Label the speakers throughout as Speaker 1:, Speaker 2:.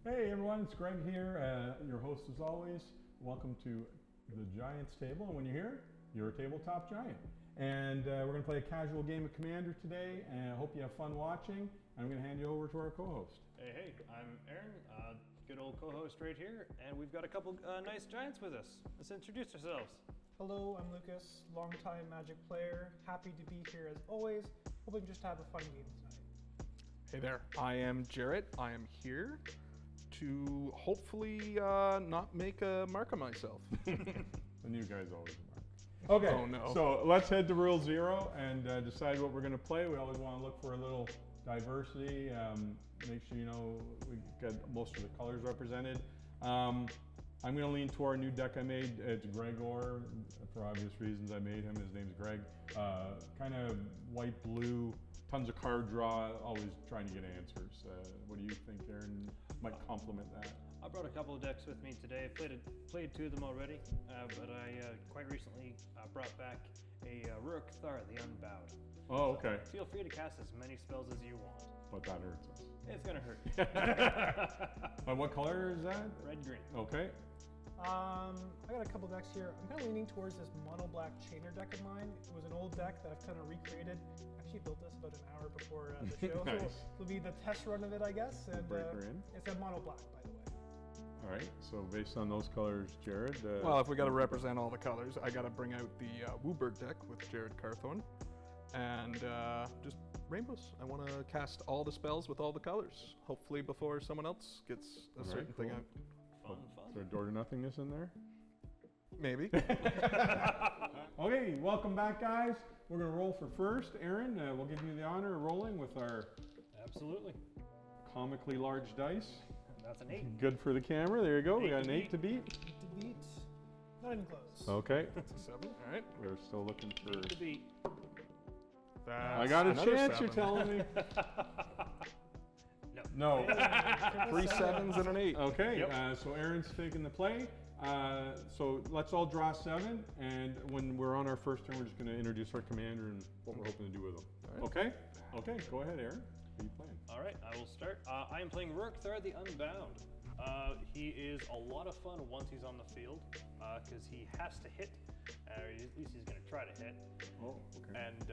Speaker 1: Hey everyone, it's Greg here, your host as always. Welcome to the Giants table, and when you're here, you're a tabletop giant. And we're going to play a casual game of Commander today, and I hope you have fun watching. I'm going to hand you over to our co-host.
Speaker 2: Hey, I'm Aaron, good old co-host right here, and we've got a couple nice giants with us. Let's introduce ourselves.
Speaker 3: Hello, I'm Lucas, longtime Magic player. Happy to be here as always, hoping just to have a fun game tonight.
Speaker 4: Hey there, I am Jarrett. I am here to hopefully not make a mark of myself.
Speaker 1: The new guy's always a mark. Okay,
Speaker 4: Oh, no.
Speaker 1: So let's head to Rule Zero and decide what we're going to play. We always want to look for a little diversity. Make sure you know we got most of the colors represented. I'm going to lean to our new deck I made. It's Gregor, for obvious reasons I made him. His name's Greg. Kind of white, blue, tons of card draw, always trying to get answers. What do you think, Aaron? Might complement that.
Speaker 2: I brought a couple of decks with me today. Played two of them already, but I quite recently brought back a Rurik Thar, the Unbowed.
Speaker 1: Oh, okay.
Speaker 2: Feel free to cast as many spells as you want.
Speaker 1: But that hurts us.
Speaker 2: It's gonna hurt.
Speaker 1: But what color is that?
Speaker 2: Red-green.
Speaker 1: Okay.
Speaker 3: I got a couple decks here. I'm kind of leaning towards this mono-black chainer deck of mine. It was an old deck that I've kind of recreated. I actually built this about an hour before the show.
Speaker 1: Nice.
Speaker 3: So it'll be the test run of it, I guess. And
Speaker 1: breaker in.
Speaker 3: it's a mono-black, by the way.
Speaker 1: All right. So based on those colors, Jared.
Speaker 4: Well, if we got to represent all the colors, I got to bring out the Wooburg deck with Jarrett Carthorne, and just rainbows. I want to cast all the spells with all the colors, hopefully before someone else gets a certain thing out.
Speaker 2: Fun.
Speaker 1: Is there door to nothingness in there?
Speaker 4: Maybe.
Speaker 1: Okay, welcome back, guys. We're going to roll for first. Aaron, we'll give you the honor of rolling with our
Speaker 2: Absolutely.
Speaker 1: comically large dice.
Speaker 2: That's an 8.
Speaker 1: Good for the camera. There you go. We got an 8 to beat.
Speaker 3: To beat. Not even close.
Speaker 1: Okay.
Speaker 4: That's a 7. All right.
Speaker 1: We're still looking for.
Speaker 2: To beat.
Speaker 1: I got a
Speaker 4: another
Speaker 1: chance,
Speaker 4: 7.
Speaker 1: you're telling me.
Speaker 2: No.
Speaker 1: No.
Speaker 4: 3 7s and an 8.
Speaker 1: Okay,
Speaker 2: Yep.
Speaker 1: so Aaron's taking the play. So let's all draw 7, and when we're on our first turn, we're just going to introduce our commander and what we're hoping to do with him.
Speaker 4: Right.
Speaker 1: Okay? Okay, go ahead, Aaron. What are you playing?
Speaker 2: All right, I will start. I am playing Rurik Thar, the Unbound. He is a lot of fun once he's on the field, because he has to hit, or at least he's going to try to hit.
Speaker 1: Oh, okay.
Speaker 2: And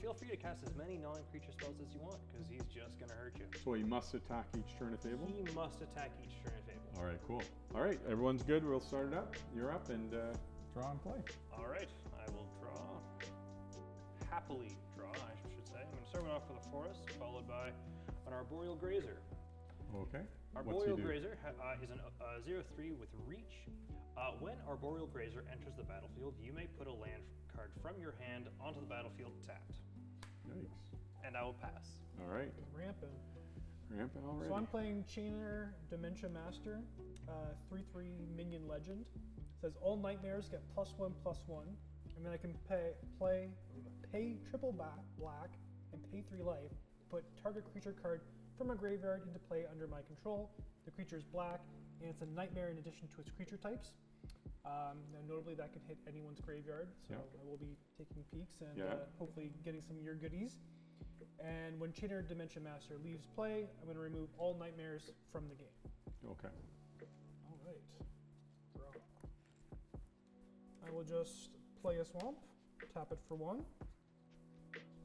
Speaker 2: feel free to cast as many non-creature spells as you want, because he's just going to hurt you.
Speaker 1: So he must attack each turn if able?
Speaker 2: He must attack each turn if able.
Speaker 1: All right, cool. All right, everyone's good. We'll start it up. You're up, and draw and play.
Speaker 2: All right, I will draw. Happily draw, I should say. I'm going to start off with a forest, followed by an arboreal grazer.
Speaker 1: Okay.
Speaker 2: Arboreal Grazer is a 0/3 with reach. When Arboreal Grazer enters the battlefield, you may put a land card from your hand onto the battlefield tapped.
Speaker 1: Yikes.
Speaker 2: And I will pass.
Speaker 1: All right.
Speaker 3: Rampant.
Speaker 1: Rampant already.
Speaker 3: So I'm playing Chainer Dementia Master, 3/3 minion legend. It says all nightmares get +1/+1, and then I can pay triple black and pay 3 life, put target creature card from a graveyard into play under my control. The creature is black, and it's a nightmare in addition to its creature types. Now notably that can hit anyone's graveyard, so
Speaker 1: Yeah.
Speaker 3: I will be taking peeks and
Speaker 1: Yeah.
Speaker 3: hopefully getting some of your goodies. And when Chainer Dimension Master leaves play, I'm going to remove all nightmares from the game.
Speaker 1: Okay.
Speaker 3: All right. Draw. I will just play a swamp, tap it for 1,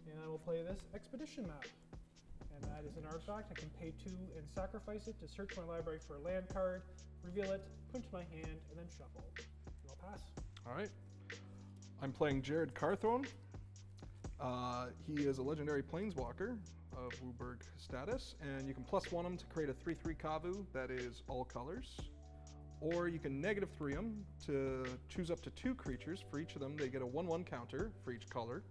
Speaker 3: and I will play this expedition map. And that is an artifact. I can pay 2 and sacrifice it to search my library for a land card, reveal it, put it to my hand, and then shuffle. And I'll pass.
Speaker 4: All right. I'm playing Jarrett Carthorne. He is a legendary planeswalker of Wooburg status, and you can +1 him to create a 3/3 Kavu that is all colors. Or you can -3 him to choose up to 2 creatures. For each of them, they get a 1/1 counter for each color.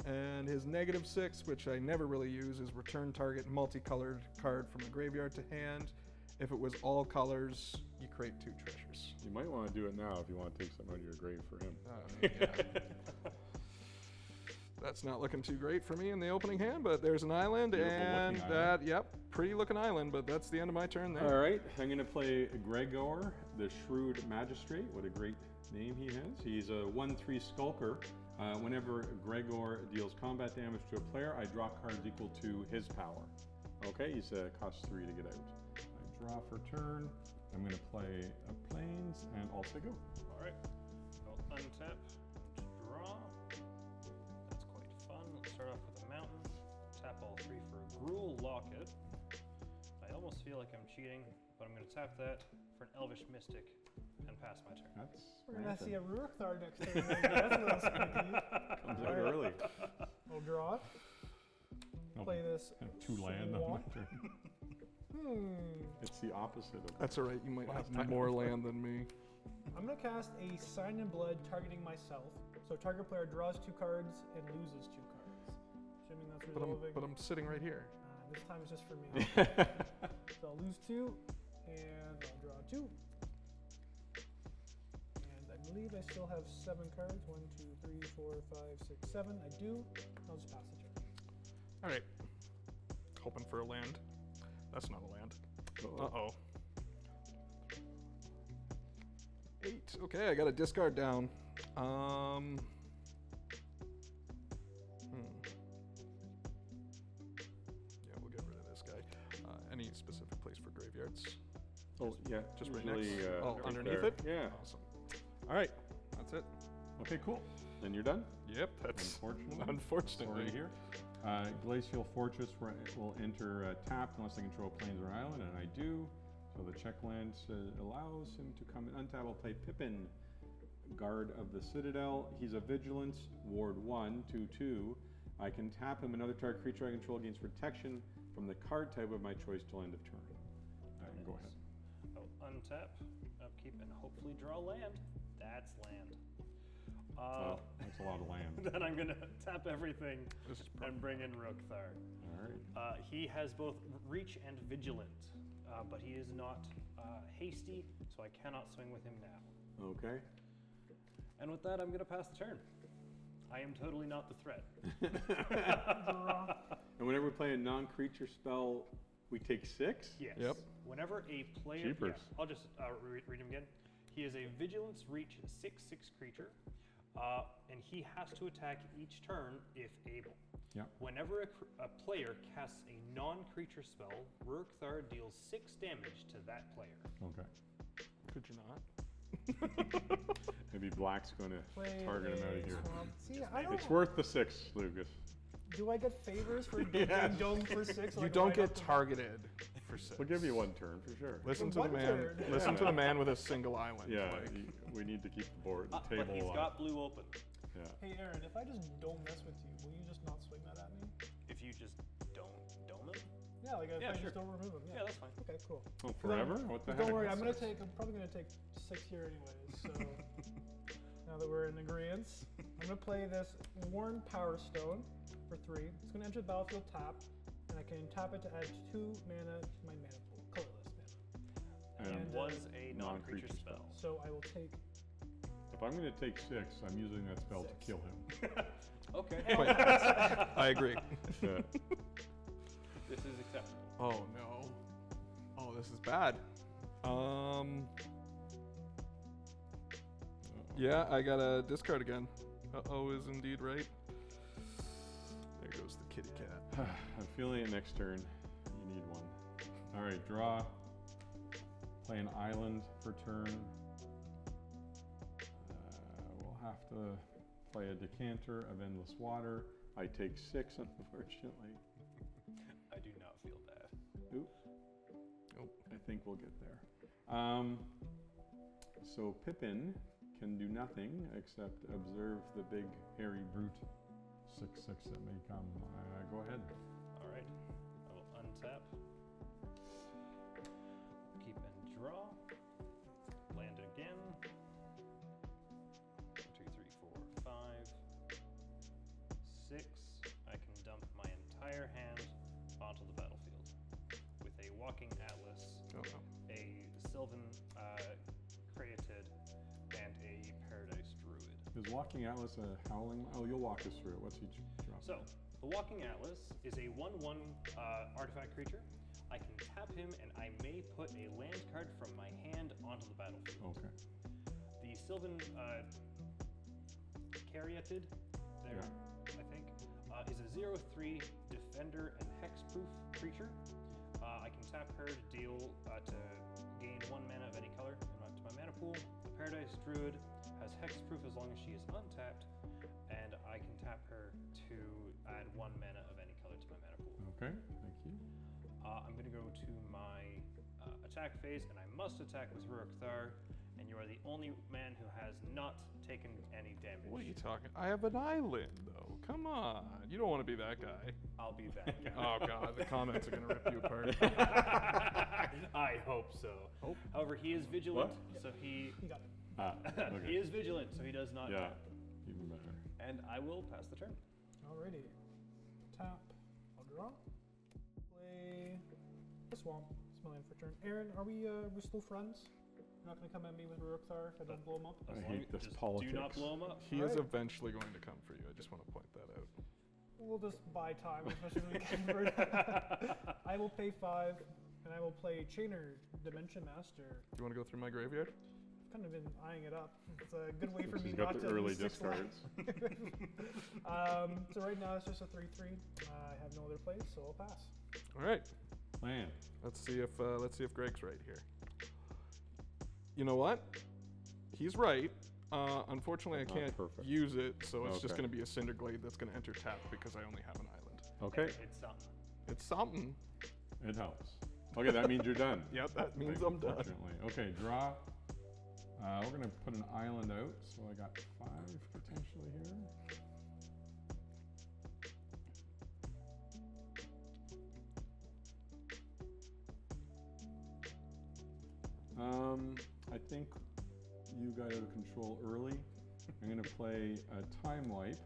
Speaker 4: And his -6, which I never really use, is return target multicolored card from the graveyard to hand. If it was all colors, you create 2 treasures.
Speaker 1: You might want to do it now if you want to take something out of your grave for him.
Speaker 4: Yeah. That's not looking too great for me in the opening hand, but there's an island,
Speaker 1: Beautiful
Speaker 4: and
Speaker 1: looking
Speaker 4: that,
Speaker 1: island.
Speaker 4: yep, pretty looking island, but that's the end of my turn there.
Speaker 1: All right, I'm going to play Gregor, the Shrewd Magistrate. What a great name he has. He's a 1/3 Skulker. Whenever Gregor deals combat damage to a player, I draw cards equal to his power. Okay, you said it costs 3 to get out. I draw for turn. I'm going to play a plains and also go.
Speaker 2: All right. I'll untap to draw. That's quite fun. Let's start off with a mountain. Tap all 3 for a Gruul Locket. I almost feel like I'm cheating, but I'm going to tap that for an Elvish Mystic and pass my turn.
Speaker 1: That's
Speaker 3: We're gonna
Speaker 1: rampant.
Speaker 3: see a Ruurthar next turn. That's a little spooky.
Speaker 1: Comes out early.
Speaker 3: We'll draw.
Speaker 1: Oh,
Speaker 3: Play this.
Speaker 1: I have 2 land on my
Speaker 3: swamp.
Speaker 1: turn. It's the opposite of
Speaker 4: That's all right. You might
Speaker 1: Last
Speaker 4: have
Speaker 1: time.
Speaker 4: more land than me.
Speaker 3: I'm gonna cast a Sign in Blood targeting myself. So target player draws 2 cards and loses 2 cards. Assuming that's resolving.
Speaker 4: But I'm sitting right here.
Speaker 3: This time it's just for me. So I'll lose 2, and I'll draw 2. And I believe I still have 7 cards. 1, 2, 3, 4, 5, 6, 7. I do. I'll just pass the turn.
Speaker 4: All right. Hoping for a land. That's not a land. Uh-oh. 8. Okay, I got a discard down. Yeah, we'll get rid of this guy. Any specific place for graveyards?
Speaker 1: Oh, yeah.
Speaker 4: Just right
Speaker 1: usually,
Speaker 4: next.
Speaker 1: right
Speaker 4: Underneath
Speaker 1: there.
Speaker 4: it?
Speaker 1: Yeah.
Speaker 4: Awesome. All right, that's it.
Speaker 1: Okay, cool. Then you're done?
Speaker 4: Yep, that's
Speaker 1: Unfortunately.
Speaker 4: unfortunately.
Speaker 1: Sorry to hear. Glacial Fortress will enter tapped unless I control plains or island, and I do. So the check land allows him to come and untap. I'll play Pippin, Guard of the Citadel. He's a Vigilance, Ward 1, 2/2. I can tap him. Another target creature I control gains protection from the card type of my choice till end of turn. Go ahead.
Speaker 2: I'll untap, upkeep, and hopefully draw land. That's land.
Speaker 1: Well, that's a lot of land.
Speaker 2: Then I'm gonna tap everything
Speaker 4: This is
Speaker 2: and bring in Rookthar.
Speaker 1: All right.
Speaker 2: He has both reach and vigilant, but he is not hasty, so I cannot swing with him now.
Speaker 1: Okay.
Speaker 2: And with that, I'm gonna pass the turn. I am totally not the threat.
Speaker 1: And whenever we play a non-creature spell, we take 6?
Speaker 2: Yes.
Speaker 4: Yep.
Speaker 2: Whenever a player,
Speaker 1: Jeepers.
Speaker 2: yeah, I'll just read him again. He is a vigilance reach 6/6 creature, and he has to attack each turn if able.
Speaker 1: Yeah.
Speaker 2: Whenever a player casts a non-creature spell, Rookthar deals 6 damage to that player.
Speaker 1: Okay.
Speaker 4: Could you not?
Speaker 1: Maybe Black's going to
Speaker 3: Play
Speaker 1: target him out of
Speaker 3: a
Speaker 1: here.
Speaker 3: swamp. See, I don't.
Speaker 1: It's worth the 6, Lucas.
Speaker 3: Do I get favors for
Speaker 1: Yes.
Speaker 3: dome for 6?
Speaker 4: You don't get targeted for 6.
Speaker 1: We'll give you 1 turn for sure.
Speaker 4: Listen to the
Speaker 3: One
Speaker 4: man.
Speaker 3: turn.
Speaker 4: Listen to the man with a single island.
Speaker 1: Yeah,
Speaker 4: like,
Speaker 1: we need to keep the board, the
Speaker 2: But
Speaker 1: table
Speaker 2: he's
Speaker 1: alive.
Speaker 2: got blue open.
Speaker 1: Yeah.
Speaker 3: Hey Aaron, if I just don't mess with you, will you just not swing that at me?
Speaker 2: If you just don't dome him,
Speaker 3: Yeah, like if
Speaker 2: Yeah,
Speaker 3: I
Speaker 2: sure.
Speaker 3: just don't remove him.
Speaker 2: yeah, that's fine.
Speaker 3: Okay, cool.
Speaker 1: Oh, forever? What the heck?
Speaker 3: Don't worry, I'm probably gonna take 6 here anyways. So now that we're in agreement, I'm gonna play this Worn Power Stone for 3. It's gonna enter the battlefield tapped, and I can tap it to add 2 mana to my mana pool, colorless mana.
Speaker 2: And
Speaker 3: And,
Speaker 2: it was a non-creature
Speaker 1: non-creature
Speaker 2: spell.
Speaker 3: So I will take.
Speaker 1: If I'm going to take 6, I'm using that spell to
Speaker 3: 6.
Speaker 1: kill him.
Speaker 2: Okay.
Speaker 4: I agree.
Speaker 1: Yeah.
Speaker 2: This is acceptable.
Speaker 4: Oh no. Oh, this is bad. Yeah, I got a discard again. Uh-oh is indeed right. There goes the kitty cat.
Speaker 1: I'm feeling it next turn. You need 1. All right, draw. Play an island for turn. We'll have to play a Decanter of Endless Water. I take 6, unfortunately.
Speaker 2: I do not feel bad.
Speaker 1: Oop.
Speaker 4: Nope.
Speaker 1: I think we'll get there. So Pippin can do nothing except observe the big hairy brute 6/6 that may come. Go ahead.
Speaker 2: All right. I will untap. Keep and draw. Land again. 1, 2, 3, 4, 5, 6. I can dump my entire hand onto the battlefield with a Walking Atlas,
Speaker 4: Oh no.
Speaker 2: a Sylvan Creatid, and a Paradise Druid.
Speaker 1: Is Walking Atlas a howling? Oh, you'll walk us through it. What's each drop?
Speaker 2: So, the Walking Atlas is a 1/1 artifact creature. I can tap him, and I may put a land card from my hand onto the battlefield.
Speaker 1: Okay.
Speaker 2: The Sylvan Caryatid, there,
Speaker 1: Yeah.
Speaker 2: I think, is a 0/3 defender and hexproof creature. I can tap her to deal to gain 1 mana of any color to my mana pool. The Paradise Druid has hexproof as long as she is untapped, and I can tap her to add 1 mana of any color to my mana pool.
Speaker 1: Okay, thank you.
Speaker 2: I'm going to go to my attack phase, and I must attack with Rurik Thar, and you are the only man who has not taken any damage.
Speaker 4: What are you talking? I have an island, though. Come on. You don't want to be that guy.
Speaker 2: I'll be that guy.
Speaker 4: Oh, God. The comments are going to rip you apart.
Speaker 2: I hope so.
Speaker 4: Oh.
Speaker 2: However, he is vigilant,
Speaker 1: What?
Speaker 2: so he
Speaker 3: You got it.
Speaker 1: Okay.
Speaker 2: he is vigilant, so he does not
Speaker 1: Yeah,
Speaker 2: tap.
Speaker 1: even better.
Speaker 2: And I will pass the turn.
Speaker 3: Alrighty. Tap. I'll draw. Play the swamp. It's my land for turn. Aaron, are we still friends? You're not gonna come at me with Uruk-thar if I don't blow him up?
Speaker 1: I
Speaker 2: As long
Speaker 1: hate
Speaker 2: as-
Speaker 1: this
Speaker 2: just
Speaker 1: politics.
Speaker 2: Do not blow him up.
Speaker 4: He is
Speaker 3: Alright.
Speaker 4: eventually going to come for you. I just want to point that out.
Speaker 3: We'll just buy time as much as we can for it. I will pay 5, and I will play Chainer Dimension Master.
Speaker 4: Do you want to go through my graveyard?
Speaker 3: I've kind of been eyeing it up. It's a good way for
Speaker 1: She's
Speaker 3: me
Speaker 1: got
Speaker 3: not
Speaker 1: the
Speaker 3: to
Speaker 1: early
Speaker 3: lose 6
Speaker 1: discards.
Speaker 3: So right now it's just a 3/3. I have no other plays, so I'll pass.
Speaker 4: All right.
Speaker 1: Man,
Speaker 4: Let's see if Greg's right here. You know what? He's right. Unfortunately, I
Speaker 1: Not
Speaker 4: can't
Speaker 1: perfect.
Speaker 4: use it, so it's just
Speaker 1: Okay.
Speaker 4: going to be a Cinder Glade that's going to enter tap because I only have an island.
Speaker 1: okay,
Speaker 2: It's something.
Speaker 4: It's something.
Speaker 1: it helps. Okay, that means you're done.
Speaker 4: Yep, that means I'm done.
Speaker 1: Unfortunately. Okay, draw. We're gonna put an island out, so I got 5 potentially here. I think you got out of control early. I'm gonna play a time wipe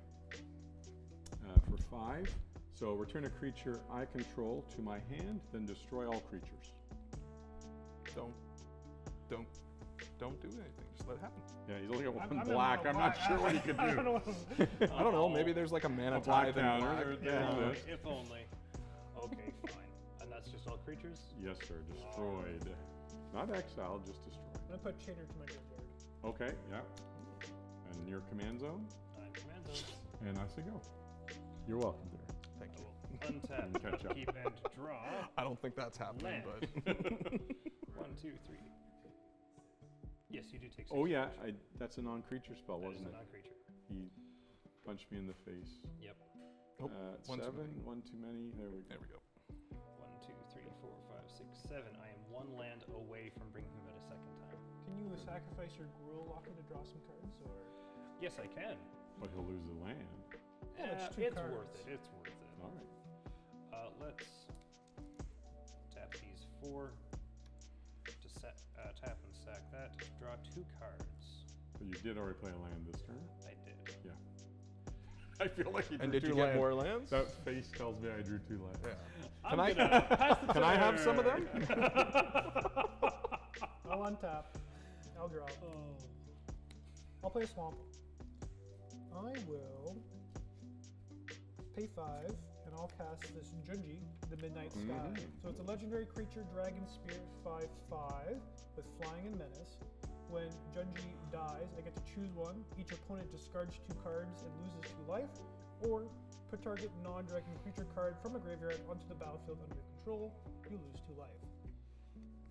Speaker 1: for 5. So return a creature I control to my hand, then destroy all creatures.
Speaker 4: Don't do anything. Just let it happen.
Speaker 1: Yeah, he's only got one
Speaker 3: I'm in
Speaker 1: black.
Speaker 3: mono
Speaker 1: I'm not
Speaker 3: black.
Speaker 1: sure what he could
Speaker 3: I don't know
Speaker 1: do.
Speaker 3: what-
Speaker 4: I don't know. Maybe there's like a mana
Speaker 1: A black
Speaker 4: tithe in
Speaker 1: counter,
Speaker 4: black.
Speaker 1: there-
Speaker 4: Yeah.
Speaker 1: there it is.
Speaker 2: If only. Okay, fine. And that's just all creatures?
Speaker 1: Yes, sir. Destroyed. Not exiled, just destroyed.
Speaker 3: I'm gonna put Chainer to my graveyard.
Speaker 1: Okay, yeah. And your command zone,
Speaker 2: I'm command zone.
Speaker 1: and I say go. You're welcome, there.
Speaker 4: Thank
Speaker 2: I
Speaker 4: you.
Speaker 2: will untap,
Speaker 1: Catch up.
Speaker 2: keep, and draw.
Speaker 4: I don't think that's happening,
Speaker 2: Land.
Speaker 4: but
Speaker 2: 1, 2, 3. Yes, you do take 6.
Speaker 1: Oh yeah, that's a non-creature spell,
Speaker 2: That is
Speaker 1: wasn't
Speaker 2: a
Speaker 1: it?
Speaker 2: non-creature.
Speaker 1: He punched me in the face.
Speaker 2: Yep.
Speaker 4: Oh, one too
Speaker 1: 7,
Speaker 4: many.
Speaker 1: 1 too many. There we go.
Speaker 4: there we go.
Speaker 2: 1, 2, 3, 4, 5, 6, 7. I am 1 land away from bringing him out a second time.
Speaker 3: Can you sacrifice your Gruul Locker to draw some cards, or?
Speaker 2: Yes, I can.
Speaker 1: But he'll lose the land.
Speaker 3: Yeah, that's 2
Speaker 2: it's
Speaker 3: cards.
Speaker 2: worth it. It's worth it.
Speaker 1: All right.
Speaker 2: Let's tap these 4 to tap and sack that. Draw 2 cards.
Speaker 1: But you did already play a land this turn.
Speaker 2: I did.
Speaker 1: I feel like you drew
Speaker 4: And did
Speaker 1: 2
Speaker 4: you get
Speaker 1: lands.
Speaker 4: more lands?
Speaker 1: That face tells me I drew 2 lands.
Speaker 4: Yeah.
Speaker 2: I'm
Speaker 4: Can I-
Speaker 2: gonna pass the
Speaker 4: Can I have some of
Speaker 2: turn.
Speaker 4: them?
Speaker 3: I'll untap. I'll draw. I'll play a swamp. I will pay 5, and I'll cast this Junji, the Midnight Sky. So it's a legendary creature, Dragon Spirit, 5/5, with flying and menace. When Junji dies, I get to choose one. Each opponent discards 2 cards and loses 2 life, or put target non-dragon creature card from a graveyard onto the battlefield under your control. You lose 2 life.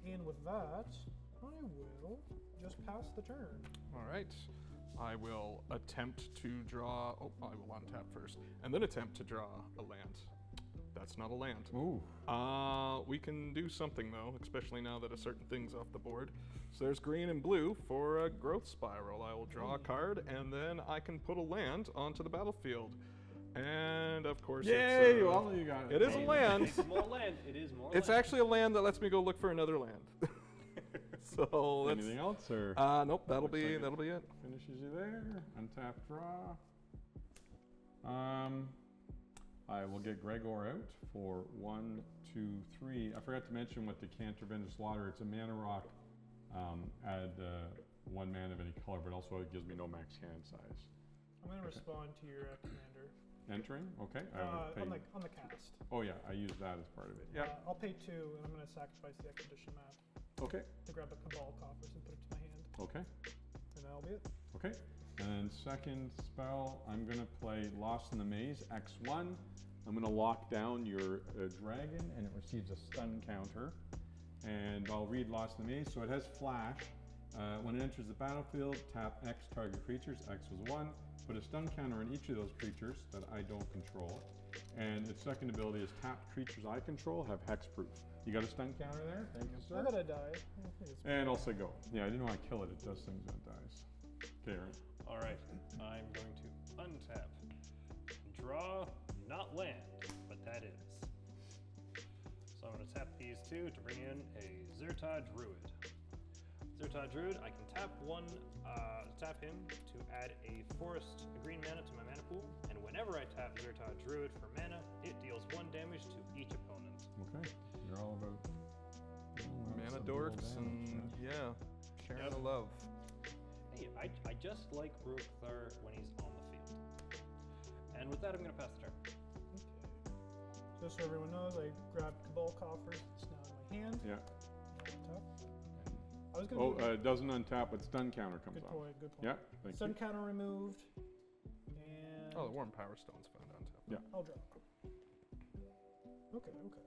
Speaker 3: And with that, I will just pass the turn.
Speaker 4: All right. I will attempt to draw. Oh, I will untap first, and then attempt to draw a land. That's not a land.
Speaker 1: Ooh.
Speaker 4: We can do something though, especially now that a certain thing's off the board. So there's green and blue for a growth spiral. I will draw a card, and then I can put a land onto the battlefield. And of course,
Speaker 1: Yay!
Speaker 4: it's,
Speaker 1: Well, you got it.
Speaker 4: it is a land.
Speaker 2: It's more land. It is more
Speaker 4: It's
Speaker 2: land.
Speaker 4: actually a land that lets me go look for another land. So let's.
Speaker 1: Anything else, or
Speaker 4: Nope. That'll
Speaker 1: Looks
Speaker 4: be
Speaker 1: like it.
Speaker 4: that'll be it.
Speaker 1: finishes you there? Untap draw. I will get Gregor out for 1, 2, 3. I forgot to mention with the Cantor Vendor Slaughter, it's a mana rock. Add 1 mana of any color, but also it gives me no max hand size.
Speaker 3: I'm going to respond to your commander.
Speaker 1: Entering? Okay. I would pay.
Speaker 3: On the cast.
Speaker 1: Oh yeah, I used that as part of it. Yeah.
Speaker 3: I'll pay 2, and I'm going to sacrifice the expedition map
Speaker 1: Okay.
Speaker 3: to grab a Cabal Coffers and put it to my hand.
Speaker 1: Okay.
Speaker 3: And that'll be it.
Speaker 1: Okay. And then second spell, I'm gonna play Lost in the Maze, X1. I'm going to lock down your dragon, and it receives a stun counter. And I'll read Lost in the Maze. So it has flash. When it enters the battlefield, tap X target creatures. X was 1. Put a stun counter on each of those creatures that I don't control. And its second ability is tapped creatures I control have hexproof. You got a stun counter there? Thank you, sir.
Speaker 3: I gotta die.
Speaker 1: And I'll say go. Yeah, I didn't know I kill it. It does things when it dies. Okay, Aaron.
Speaker 2: All right, I'm going to untap, draw, not land, but that is. So I'm going to tap these two to bring in a Zerta Druid. Zerta Druid, I can tap him to add a forest, a green mana to my mana pool, and whenever I tap Zerta Druid for mana, it deals 1 damage to each opponent.
Speaker 1: Okay. You're all about
Speaker 4: Mana
Speaker 1: some
Speaker 4: dorks
Speaker 1: little damage,
Speaker 4: and yeah, sharing
Speaker 2: Yep.
Speaker 4: the love.
Speaker 2: Hey, I just like Ruukthar when he's on the field. And with that, I'm going to pass the turn.
Speaker 3: Okay. Just so everyone knows, I grabbed Cabal Coffers. It's now in my hand.
Speaker 1: Yeah.
Speaker 3: Top. I was gonna.
Speaker 1: Oh,
Speaker 3: do
Speaker 1: it doesn't untap, but stun counter comes
Speaker 3: good
Speaker 1: off.
Speaker 3: point. Good point.
Speaker 1: Yeah, thank
Speaker 3: Sun
Speaker 1: you.
Speaker 3: counter removed. And
Speaker 4: Oh, the Warm Power Stone's found on top.
Speaker 1: Yeah.
Speaker 3: I'll draw. Okay. Okay.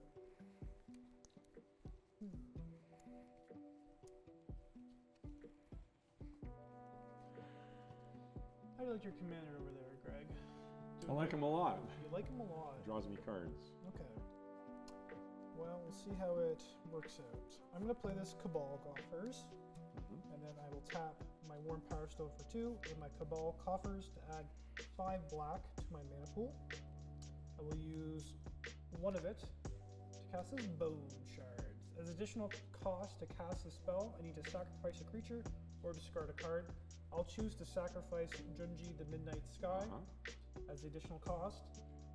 Speaker 3: How do you like your commander over there, Greg?
Speaker 1: I like him a lot.
Speaker 3: You like him a lot.
Speaker 1: Draws me cards.
Speaker 3: Okay. Well, we'll see how it works out. I'm going to play this Cabal Coffers, and then I will tap my Warm Power Stone for 2 with my Cabal Coffers to add 5 black to my mana pool. I will use 1 of it to cast this Bone Shards. As additional cost to cast the spell, I need to sacrifice a creature or discard a card. I'll choose to sacrifice Junji the Midnight Sky as the additional cost.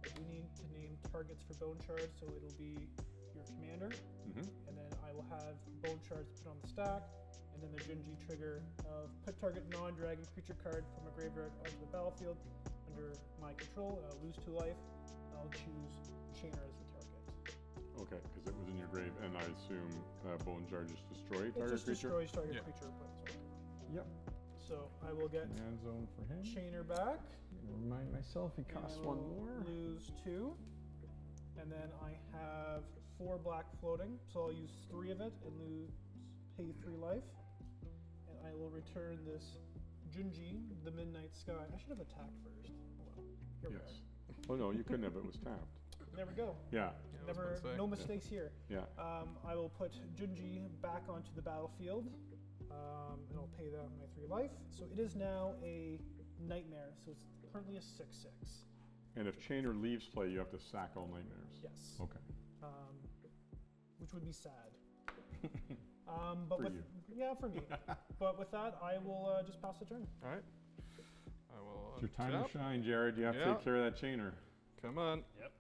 Speaker 3: I do need to name targets for Bone Shards, so it'll be your commander, and then I will have Bone Shards put on the stack, and then the Junji trigger of put target non-dragon creature card from a graveyard onto the battlefield under my control, and I'll lose 2 life. I'll choose Chainer as the target.
Speaker 1: Okay, because it was in your grave, and I assume Bone Jar just destroy
Speaker 3: It
Speaker 1: target
Speaker 3: just
Speaker 1: creature?
Speaker 3: destroys target
Speaker 4: Yeah.
Speaker 3: creature opponent's one.
Speaker 1: Yep.
Speaker 3: So I will get
Speaker 1: Command zone for him.
Speaker 3: Chainer back.
Speaker 1: Remind myself he
Speaker 3: and
Speaker 1: costs
Speaker 3: I
Speaker 1: 1
Speaker 3: will
Speaker 1: more.
Speaker 3: Lose 2. And then I have 4 black floating, so I'll use 3 of it and pay 3 life. And I will return this Junji, the Midnight Sky. I should have attacked first. Oh well, here we
Speaker 1: Yes. Oh no, you couldn't have. It was tapped.
Speaker 3: are. There we go.
Speaker 1: Yeah.
Speaker 4: Yeah, I was
Speaker 3: Never,
Speaker 4: about to say.
Speaker 3: no mistakes here.
Speaker 1: Yeah.
Speaker 3: I will put Junji back onto the battlefield, and I'll pay that my 3 life. So it is now a nightmare. So it's currently a 6/6.
Speaker 1: And if Chainer leaves play, you have to sack all nightmares.
Speaker 3: Yes.
Speaker 1: Okay.
Speaker 3: Which would be sad. But
Speaker 1: For
Speaker 3: with
Speaker 1: you.
Speaker 3: yeah, for me. But with that, I will just pass the turn.
Speaker 4: All right. I will.
Speaker 1: It's your time
Speaker 4: untap.
Speaker 1: to shine, Jared. You have to
Speaker 4: Yeah.
Speaker 1: take care of that Chainer.
Speaker 4: Come on.
Speaker 2: Yep.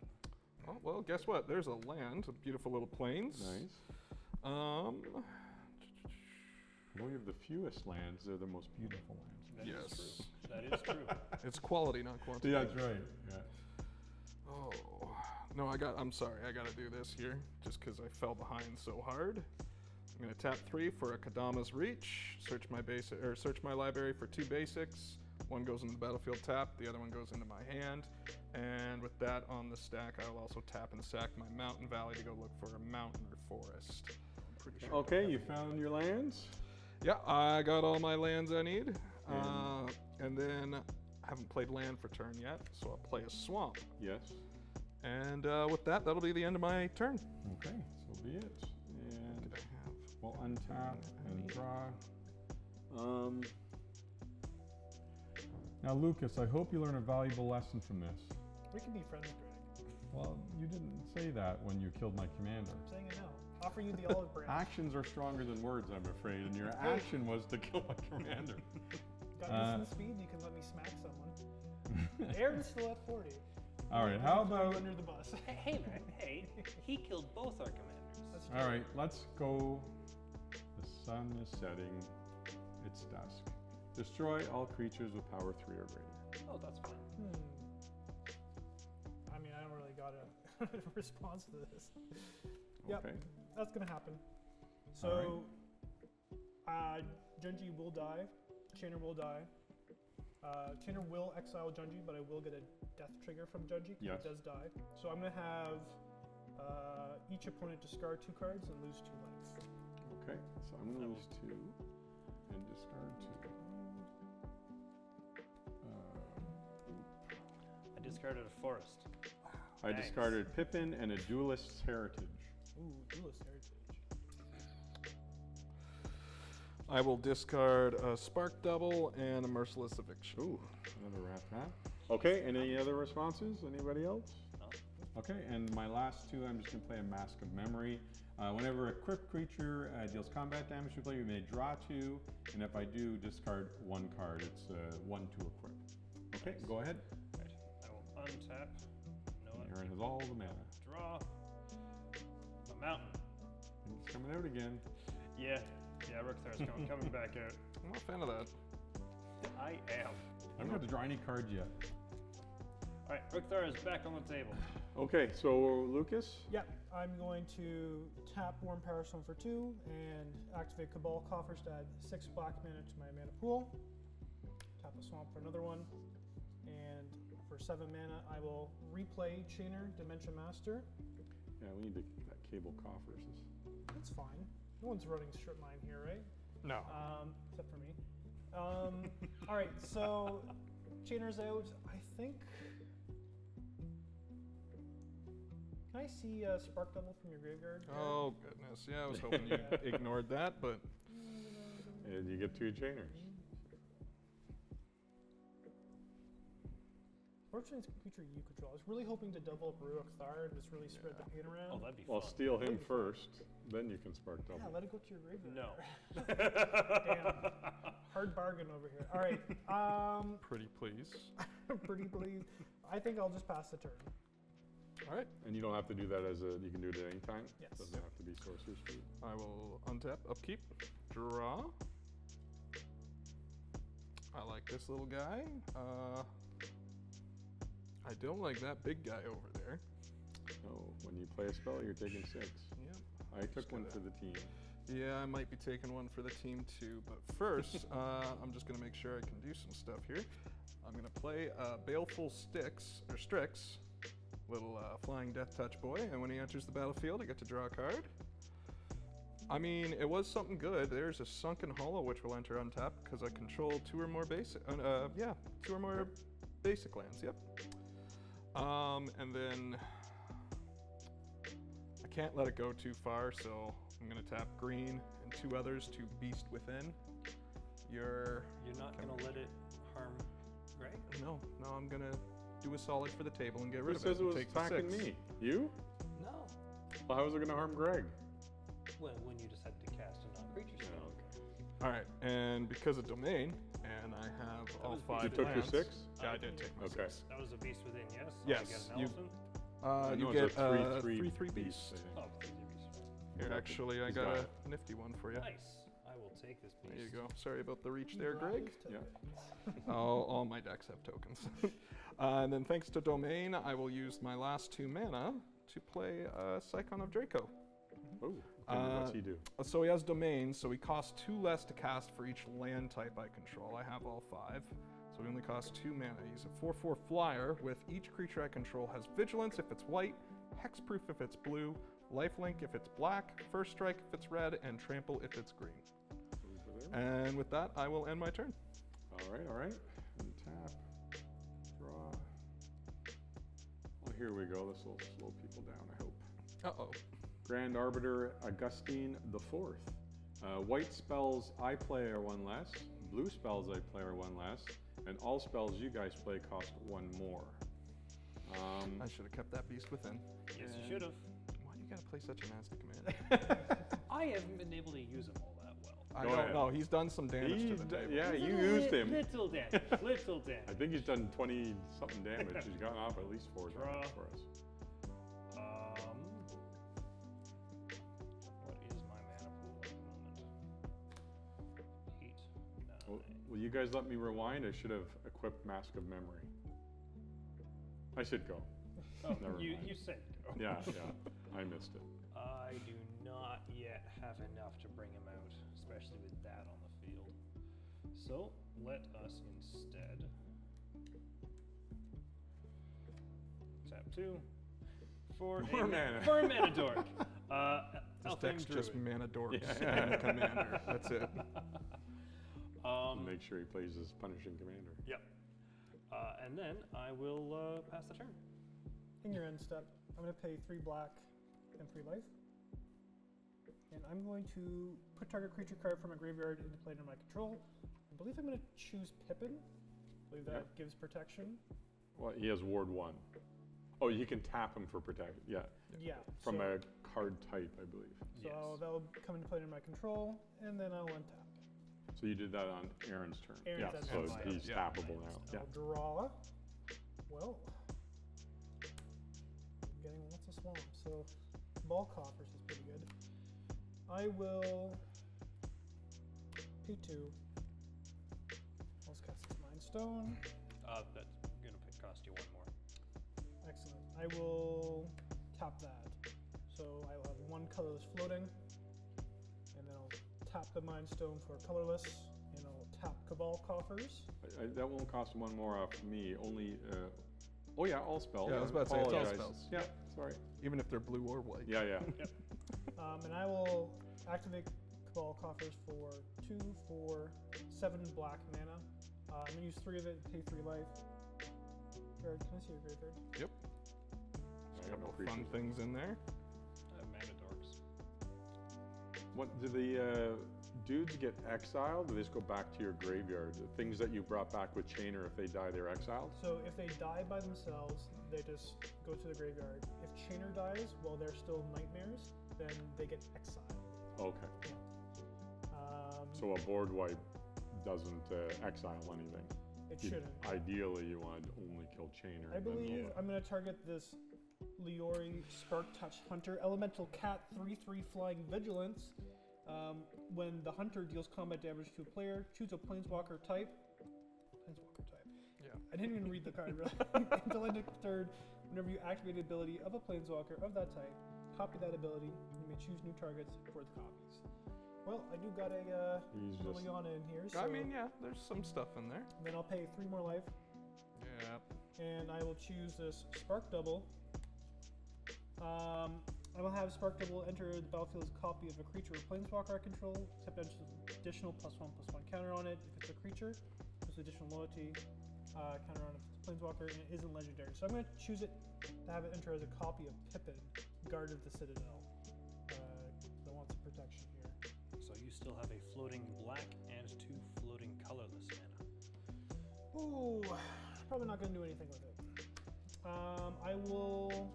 Speaker 4: Oh, well, guess what? There's a land, beautiful little plains.
Speaker 1: Nice.
Speaker 4: Um,
Speaker 1: Well, we have the fewest lands. They're the most beautiful lands.
Speaker 2: That is
Speaker 4: yes.
Speaker 2: true. That is true.
Speaker 4: It's quality, not quantity.
Speaker 1: Yeah, that's right. Yeah.
Speaker 4: Oh, no, I'm sorry, I gotta do this here, just because I fell behind so hard. I'm gonna tap 3 for a Kadama's Reach, search my library for 2 basics. One goes into the battlefield tap, the other one goes into my hand. And with that on the stack, I'll also tap and sack my Mountain Valley to go look for a mountain or forest. I'm pretty sure.
Speaker 1: Okay, you found your lands.
Speaker 4: Yeah, I got all my lands I need. And then I haven't played land for turn yet, so I'll play a swamp.
Speaker 1: Yes.
Speaker 4: And with that, that'll be the end of my turn.
Speaker 1: Okay, so be it. And
Speaker 4: Did I have?
Speaker 1: we'll untap and draw. Now, Lucas, I hope you learn a valuable lesson from this.
Speaker 3: We can be friends, Greg.
Speaker 1: Well, you didn't say that when you killed my commander.
Speaker 3: I'm saying it now. Offer you the olive branch.
Speaker 1: Actions are stronger than words, I'm afraid, and your action was to kill my commander.
Speaker 3: Got instant speed. You can let me smack someone. Aaron's still at 40.
Speaker 1: All right, how
Speaker 3: Throw you
Speaker 1: about...
Speaker 3: under the bus?
Speaker 2: Hey man, hey, he killed both our commanders.
Speaker 3: That's
Speaker 1: All
Speaker 3: true.
Speaker 1: right, let's go. The sun is setting. It's dusk. Destroy all creatures with power 3 or greater.
Speaker 2: Oh, that's fine.
Speaker 3: I mean, I don't really got a response to this. Yep,
Speaker 1: Okay.
Speaker 3: that's gonna happen. So, Junji will die. Chainer will die. Chainer will exile Junji, but I will get a death trigger from Junji because
Speaker 1: Yes.
Speaker 3: it does die. So I'm going to have each opponent discard 2 cards and lose 2 life.
Speaker 1: Okay, so I'm gonna lose 2 and discard 2.
Speaker 2: I discarded a forest.
Speaker 1: I
Speaker 2: Thanks.
Speaker 1: discarded Pippin and a Duelist's Heritage.
Speaker 3: Ooh, Duelist Heritage.
Speaker 4: I will discard a Spark Double and a Merciless Eviction.
Speaker 1: Ooh, another rat tat. Okay, and any other responses? Anybody else?
Speaker 2: No.
Speaker 1: Okay, and my last 2, I'm just gonna play a Mask of Memory. Whenever a equipped creature deals combat damage to player, you may draw 2, and if I do, discard 1 card. It's 1 to equip. Okay, go ahead.
Speaker 2: Right. I will untap. No,
Speaker 1: Aaron has all the mana.
Speaker 2: draw. A mountain.
Speaker 1: And it's coming out again.
Speaker 2: Yeah, Rook Thar's coming back out.
Speaker 4: I'm not a fan of that.
Speaker 2: I am.
Speaker 1: I don't have to draw any cards yet.
Speaker 2: All right, Rook Thar is back on the table.
Speaker 1: Okay, so Lucas.
Speaker 3: Yep, I'm going to tap Warm Power Stone for 2 and activate Cabal Coffers to add 6 black mana to my mana pool. Tap a Swamp for another one. And for 7 mana, I will replay Chainer Dimension Master.
Speaker 1: Yeah, we need that cable coffers.
Speaker 3: That's fine. No one's running strip mine here, right?
Speaker 4: No.
Speaker 3: Except for me. All right, so Chainer's out. I think. Can I see Spark Double from your graveyard? Jarrett?
Speaker 4: Oh, goodness. Yeah, I was hoping you ignored that, but
Speaker 1: And you get 2 chainers.
Speaker 3: Fortunately, it's a creature you control. I was really hoping to double up Ruach Thar and just really spread the pain around.
Speaker 2: Oh, that'd be
Speaker 1: Well,
Speaker 2: fun.
Speaker 1: steal him first, then you can spark
Speaker 3: Yeah,
Speaker 1: double.
Speaker 3: let it go to your graveyard.
Speaker 2: No.
Speaker 3: Damn. Hard bargain over here. All right.
Speaker 4: pretty please.
Speaker 3: Pretty please. I think I'll just pass the turn.
Speaker 4: All right.
Speaker 1: And you don't have to do that you can do it at any time?
Speaker 3: Yes.
Speaker 1: Doesn't have to be Sorcerer's Fruit.
Speaker 4: I will untap, upkeep, draw. I like this little guy. I don't like that big guy over there.
Speaker 1: No, when you play a spell, you're taking 6.
Speaker 4: Yep.
Speaker 1: I took
Speaker 4: Just
Speaker 1: one
Speaker 4: gonna-
Speaker 1: for the team.
Speaker 4: Yeah, I might be taking one for the team too, but first, I'm just gonna make sure I can do some stuff here. I'm gonna play Baleful Strix, little flying death touch boy, and when he enters the battlefield, I get to draw a card. I mean, it was something good. There's a Sunken Hollow, which will enter untapped because I control 2 or more basic. 2 or more basic lands. Yep. And then I can't let it go too far, so I'm gonna tap green and 2 others to Beast Within. You're
Speaker 2: not going to let it harm Greg?
Speaker 4: no, I'm gonna do a solid for the table and get rid
Speaker 1: Who
Speaker 4: of
Speaker 1: says
Speaker 4: it.
Speaker 1: it
Speaker 4: and
Speaker 1: was
Speaker 4: take the
Speaker 1: attacking
Speaker 4: 6.
Speaker 1: me? You?
Speaker 2: No.
Speaker 1: Well, how was it going to harm Greg?
Speaker 2: When you decided to cast a non-creature spell.
Speaker 1: Oh, okay.
Speaker 4: All right, and because of domain, and I have all
Speaker 2: was
Speaker 4: 5
Speaker 1: You took your
Speaker 4: lands.
Speaker 1: 6?
Speaker 4: Yeah, I did take my
Speaker 1: Okay.
Speaker 4: 6.
Speaker 2: That was a Beast Within, yes?
Speaker 4: Yes,
Speaker 2: You get an
Speaker 4: you-
Speaker 2: elephant?
Speaker 4: You
Speaker 1: No,
Speaker 4: get
Speaker 1: it's a 3/3
Speaker 4: 3/3
Speaker 1: beast,
Speaker 4: beast.
Speaker 1: I think.
Speaker 2: Oh, it's a beast.
Speaker 4: Here,
Speaker 1: Okay.
Speaker 4: actually, I
Speaker 1: He's
Speaker 4: got
Speaker 1: got
Speaker 4: a nifty one for you.
Speaker 2: Nice. I will take this beast.
Speaker 4: There you go. Sorry about the reach there,
Speaker 3: Draw
Speaker 4: Greg.
Speaker 3: his tokens.
Speaker 4: All my decks have tokens. And then thanks to domain, I will use my last 2 mana to play Scion of Draco.
Speaker 1: Oh, what's he do?
Speaker 4: So he has domain, so he costs 2 less to cast for each land type I control. I have all 5, so he only costs 2 mana. He's a 4/4 flyer with each creature I control has vigilance if it's white, hexproof if it's blue, lifelink if it's black, first strike if it's red, and trample if it's green.
Speaker 1: Over there.
Speaker 4: And with that, I will end my turn.
Speaker 1: All right. And tap, draw. Well, here we go. This will slow people down, I hope.
Speaker 4: Uh-oh.
Speaker 1: Grand Arbiter Augustine the Fourth. White spells I play are 1 less. Blue spells I play are 1 less. And all spells you guys play cost 1 more.
Speaker 4: I should have kept that beast within.
Speaker 2: Yes, you should have.
Speaker 4: Why do you gotta play such a nasty command?
Speaker 2: I haven't been able to use them all that well.
Speaker 4: I
Speaker 1: Go
Speaker 4: don't
Speaker 1: ahead.
Speaker 4: know. He's done some damage to the table.
Speaker 1: Yeah, you used him.
Speaker 2: Little damage. Little
Speaker 1: I
Speaker 2: damage.
Speaker 1: think he's done 20 something damage. He's gotten off at least 4
Speaker 2: Draw.
Speaker 1: damage for us.
Speaker 2: What is my mana pool at the moment? 8, 9.
Speaker 1: Will you guys let me rewind? I should have equipped Mask of Memory. I should go.
Speaker 2: Oh,
Speaker 1: Never
Speaker 2: you
Speaker 1: mind.
Speaker 2: said go.
Speaker 1: Yeah, I missed it.
Speaker 2: I do not yet have enough to bring him out, especially with that on the field. So, let us instead tap 2 for
Speaker 1: More mana.
Speaker 2: For a mana dork.
Speaker 4: This
Speaker 2: Elfang
Speaker 4: deck's just
Speaker 2: Druid.
Speaker 4: mana dorks
Speaker 1: Yeah.
Speaker 4: and commander. That's it.
Speaker 1: Make sure he plays his punishing commander.
Speaker 2: Yep. And then I will pass the turn.
Speaker 3: In your end step, I'm going to pay 3 black and 3 life. And I'm going to put target creature card from a graveyard into play under my control. I believe I'm going to choose Pippin. I believe that gives protection.
Speaker 1: Well, he has Ward 1. Oh, you can tap him for protection. Yeah.
Speaker 3: Yeah.
Speaker 1: From
Speaker 3: so,
Speaker 1: a card type, I believe.
Speaker 3: So that'll come into play under my control, and then I'll untap.
Speaker 1: So you did that on Aaron's turn.
Speaker 3: Aaron's
Speaker 1: yeah,
Speaker 3: turn.
Speaker 1: so
Speaker 2: Aaron's
Speaker 1: he's
Speaker 2: turn.
Speaker 1: tappable now. Yeah.
Speaker 3: I'll draw. Well, I'm getting lots of swamp, so ball coffers is pretty good. I will P2. Let's cast this Mind Stone.
Speaker 2: That's gonna cost you 1 more.
Speaker 3: Excellent. I will tap that. So I will have 1 colorless floating, and then I'll tap the Mind Stone for colorless, and I'll tap Cabal Coffers.
Speaker 1: That won't cost 1 more off me. Only. Oh yeah, all spells.
Speaker 4: Yeah, I was about to say, it's all
Speaker 1: Apologize.
Speaker 4: spells.
Speaker 1: Yeah, sorry.
Speaker 4: Even if they're blue or white.
Speaker 1: Yeah, yeah.
Speaker 3: And I will activate Cabal Coffers for 2, 4, 7 black mana. I'm going to use 3 of it, pay 3 life. Jared, can I see your graveyard?
Speaker 4: Yep.
Speaker 1: I got no
Speaker 4: Fun
Speaker 1: creatures.
Speaker 4: things in there.
Speaker 2: Mana dorks.
Speaker 1: What do the dudes get exiled? Do they just go back to your graveyard? The things that you brought back with Chainer, if they die, they're exiled?
Speaker 3: So if they die by themselves, they just go to the graveyard. If Chainer dies while they're still nightmares, then they get exiled.
Speaker 1: Okay.
Speaker 3: Um,
Speaker 1: So a board wipe doesn't exile anything.
Speaker 3: it
Speaker 1: You-
Speaker 3: shouldn't.
Speaker 1: Ideally, you want to only kill Chainer.
Speaker 3: I
Speaker 1: and then-
Speaker 3: believe I'm going to target this Leori Spark Touch Hunter Elemental Cat 3/3 Flying Vigilance. When the hunter deals combat damage to a player, choose a Planeswalker type. Planeswalker type.
Speaker 4: Yeah.
Speaker 3: I didn't even read the card really. Until end of turn, whenever you activate the ability of a Planeswalker of that type, copy that ability. You may choose new targets for the copies. Well, I do got a
Speaker 1: He's just
Speaker 3: Liliana in here, so
Speaker 4: I mean, yeah, there's some stuff in there.
Speaker 3: then I'll pay 3 more life.
Speaker 4: Yeah.
Speaker 3: And I will choose this Spark Double. I will have Spark Double enter the battlefield as a copy of a creature with Planeswalker I control, except additional +1/+1 counter on it if it's a creature. There's additional loyalty counter on it if it's a Planeswalker, and it isn't legendary. So I'm going to choose it to have it enter as a copy of Pippin, Guard of the Citadel. That wants some protection here.
Speaker 2: So you still have a floating black and 2 floating colorless mana.
Speaker 3: Ooh, probably not going to do anything with it. I will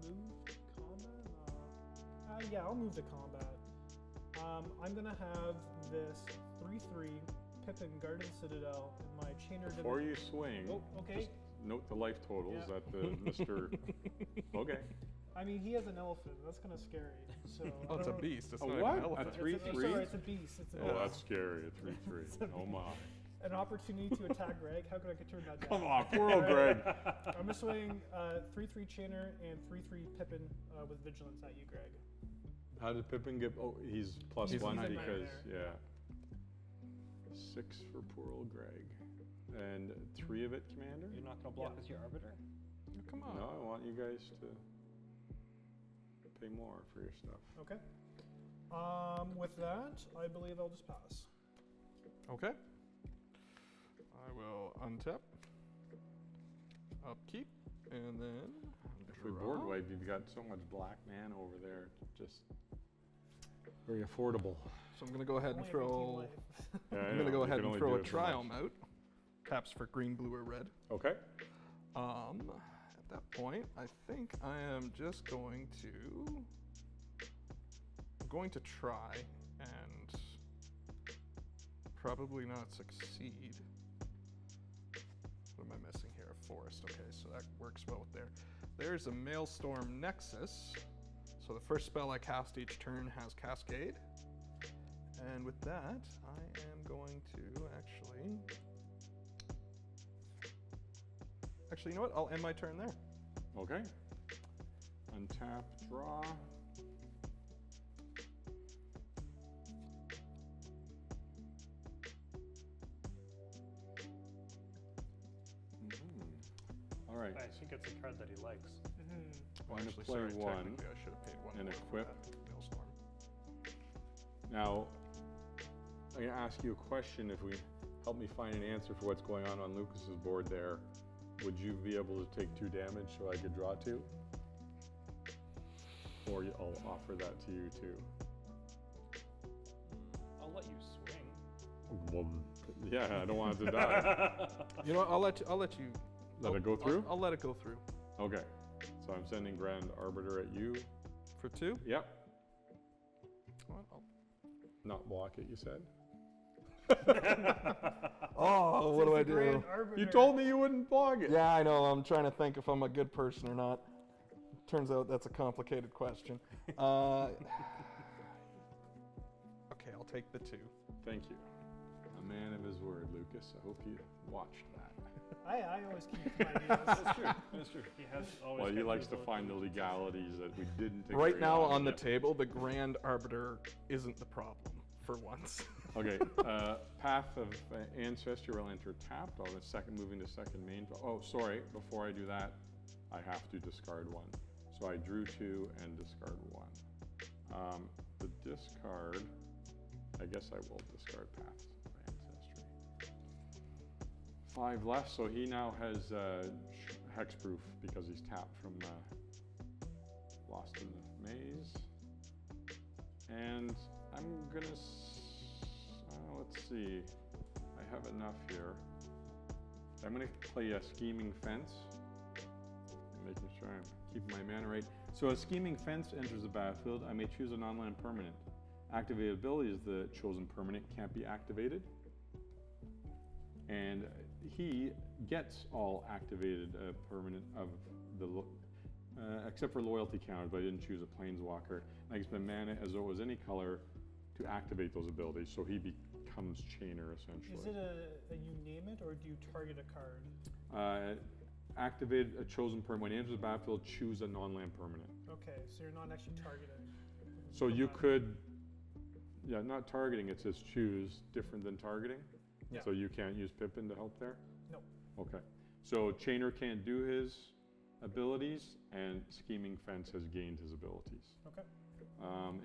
Speaker 3: move to combat. Yeah, I'll move to combat. I'm going to have this 3/3 Pippin Guard of the Citadel in my Chainer
Speaker 1: before you swing.
Speaker 3: Oh, okay.
Speaker 1: Just note the life totals
Speaker 3: Yeah.
Speaker 1: at the Mr. Okay.
Speaker 3: I mean, he has an elephant. That's kind of scary. So
Speaker 4: Oh,
Speaker 3: I
Speaker 4: it's a
Speaker 3: don't-
Speaker 4: beast. It's
Speaker 1: A
Speaker 4: not
Speaker 1: what?
Speaker 4: an
Speaker 1: A
Speaker 4: elephant.
Speaker 1: three-
Speaker 3: It's a,
Speaker 1: 3/3?
Speaker 3: sorry, it's a beast. It's a
Speaker 1: Oh,
Speaker 3: beast.
Speaker 1: that's scary. A 3/3. Oh my.
Speaker 3: An opportunity to attack Greg. How could I turn that down?
Speaker 1: Come on, poor old Greg.
Speaker 3: I'm going to swing 3/3 Chainer and 3/3 Pippin with Vigilance at you, Greg.
Speaker 1: How did Pippin get? Oh, he's +1
Speaker 3: He's a
Speaker 1: because
Speaker 3: nightmare.
Speaker 1: 6 for poor old Greg, and 3 of it, Commander.
Speaker 2: You're not going to block
Speaker 3: Yeah.
Speaker 2: as your arbiter?
Speaker 4: Come on.
Speaker 1: No, I want you guys to pay more for your stuff.
Speaker 3: Okay. With that, I believe I'll just pass.
Speaker 4: Okay. I will untap, upkeep, and then
Speaker 1: If we
Speaker 4: draw.
Speaker 1: board wipe, you've got so much black mana over there. Just very affordable.
Speaker 4: So I'm gonna go ahead and
Speaker 3: Only have 18
Speaker 4: throw.
Speaker 3: life.
Speaker 1: Yeah, I
Speaker 4: I'm
Speaker 1: know,
Speaker 4: gonna go
Speaker 1: you
Speaker 4: ahead
Speaker 1: can
Speaker 4: and
Speaker 1: only
Speaker 4: throw
Speaker 1: do
Speaker 4: a
Speaker 1: it so
Speaker 4: triumph
Speaker 1: much.
Speaker 4: out. Taps for green, blue, or red.
Speaker 1: Okay.
Speaker 4: At that point, I think I am just going to. I'm going to try and probably not succeed. What am I missing here? A forest. Okay, so that works well with there. There's a Maelstrom Nexus. So the first spell I cast each turn has Cascade. And with that, I am going to actually. Actually, you know what? I'll end my turn there.
Speaker 1: Okay. Untap, draw. All right.
Speaker 2: I think it's a card that he likes.
Speaker 4: Well,
Speaker 1: I'm gonna
Speaker 4: actually,
Speaker 1: play
Speaker 4: sorry,
Speaker 1: one
Speaker 4: technically I should have paid one
Speaker 1: and
Speaker 4: more for
Speaker 1: equip.
Speaker 4: that Maelstrom.
Speaker 1: Now, I'm going to ask you a question. If we help me find an answer for what's going on Lucas's board there, would you be able to take 2 damage so I could draw 2? Or I'll offer that to you too.
Speaker 2: I'll let you swing.
Speaker 1: Well, yeah, I don't want it to die.
Speaker 4: You know what? I'll let you.
Speaker 1: Let it go through?
Speaker 4: I'll let it go through.
Speaker 1: Okay. So I'm sending Grand Arbiter at you.
Speaker 4: For 2?
Speaker 1: Yep.
Speaker 4: Well, I'll-
Speaker 1: Not block it, you said?
Speaker 4: Oh, what do I
Speaker 3: Since the Grand
Speaker 4: do?
Speaker 3: Arbiter-
Speaker 1: You told me you wouldn't block it.
Speaker 4: Yeah, I know. I'm trying to think if I'm a good person or not. Turns out that's a complicated question. Okay, I'll take the 2.
Speaker 1: Thank you. A man of his word, Lucas. I hope you watched that.
Speaker 3: I always keep my ideas.
Speaker 2: That's true. That's true. He has always.
Speaker 1: Well, he
Speaker 2: kept
Speaker 1: likes
Speaker 2: his
Speaker 1: to
Speaker 2: word.
Speaker 1: find the legalities that we didn't take
Speaker 4: Right
Speaker 1: very
Speaker 4: now
Speaker 1: long
Speaker 4: on the
Speaker 1: to get.
Speaker 4: table, the Grand Arbiter isn't the problem for once.
Speaker 1: Okay, Path of Ancestry will enter tapped. I'll moving to second main. Oh, sorry, before I do that, I have to discard 1. So I drew 2 and discard 1. The discard, I guess I will discard Path of Ancestry. 5 left, so he now has hexproof because he's tapped from Lost in the Maze. And I'm gonna, let's see, I have enough here. I'm gonna play a Scheming Fence, making sure I'm keeping my mana right. So a Scheming Fence enters the battlefield. I may choose a non-land permanent. Activated ability is the chosen permanent can't be activated. And he gets all activated permanent of the, except for loyalty counters, but I didn't choose a planeswalker. And I can spend mana as though it was any color to activate those abilities, so he becomes Chainer essentially.
Speaker 3: Is it a you name it, or do you target a card?
Speaker 1: Activate a chosen permanent. When he enters the battlefield, choose a non-land permanent.
Speaker 3: Okay, so you're not actually targeting.
Speaker 1: So you could, yeah, not targeting, it says choose, different than targeting.
Speaker 3: Yeah.
Speaker 1: So you can't use Pippin to help there?
Speaker 3: No.
Speaker 1: Okay. So Chainer can't do his abilities, and Scheming Fence has gained his abilities.
Speaker 3: Okay.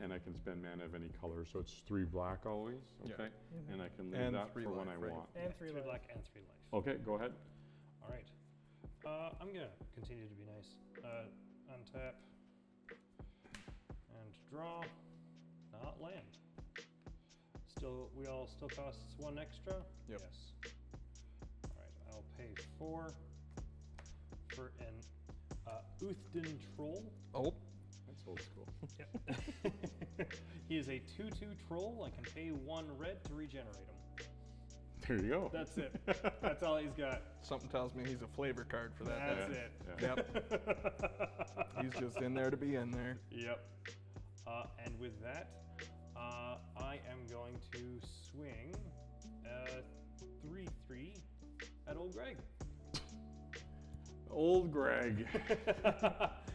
Speaker 1: And I can spend mana of any color, so it's 3 black always,
Speaker 4: Yeah.
Speaker 1: okay?
Speaker 3: Mhm.
Speaker 1: And I can leave
Speaker 4: And
Speaker 1: that
Speaker 4: 3
Speaker 1: for when I
Speaker 4: life, right?
Speaker 1: want.
Speaker 3: And 3
Speaker 2: 3
Speaker 3: life.
Speaker 2: black and 3 life.
Speaker 1: Okay, go ahead.
Speaker 2: All right. I'm gonna continue to be nice. Untap and draw. Not land. We all still costs 1 extra.
Speaker 4: Yep.
Speaker 2: Yes. All right. I'll pay 4 for an Uthden Troll.
Speaker 4: Oh,
Speaker 1: That's old school.
Speaker 2: Yep. He is a 2/2 troll. I can pay 1 red to regenerate him.
Speaker 1: There you go.
Speaker 2: That's it. That's all he's got.
Speaker 4: something tells me he's a flavor card for that.
Speaker 2: That's
Speaker 1: Yeah.
Speaker 2: it.
Speaker 1: Yeah.
Speaker 4: Yep. He's just in there to be in there.
Speaker 2: Yep. And with that, I am going to swing 3/3 at old Greg.
Speaker 1: Old Greg.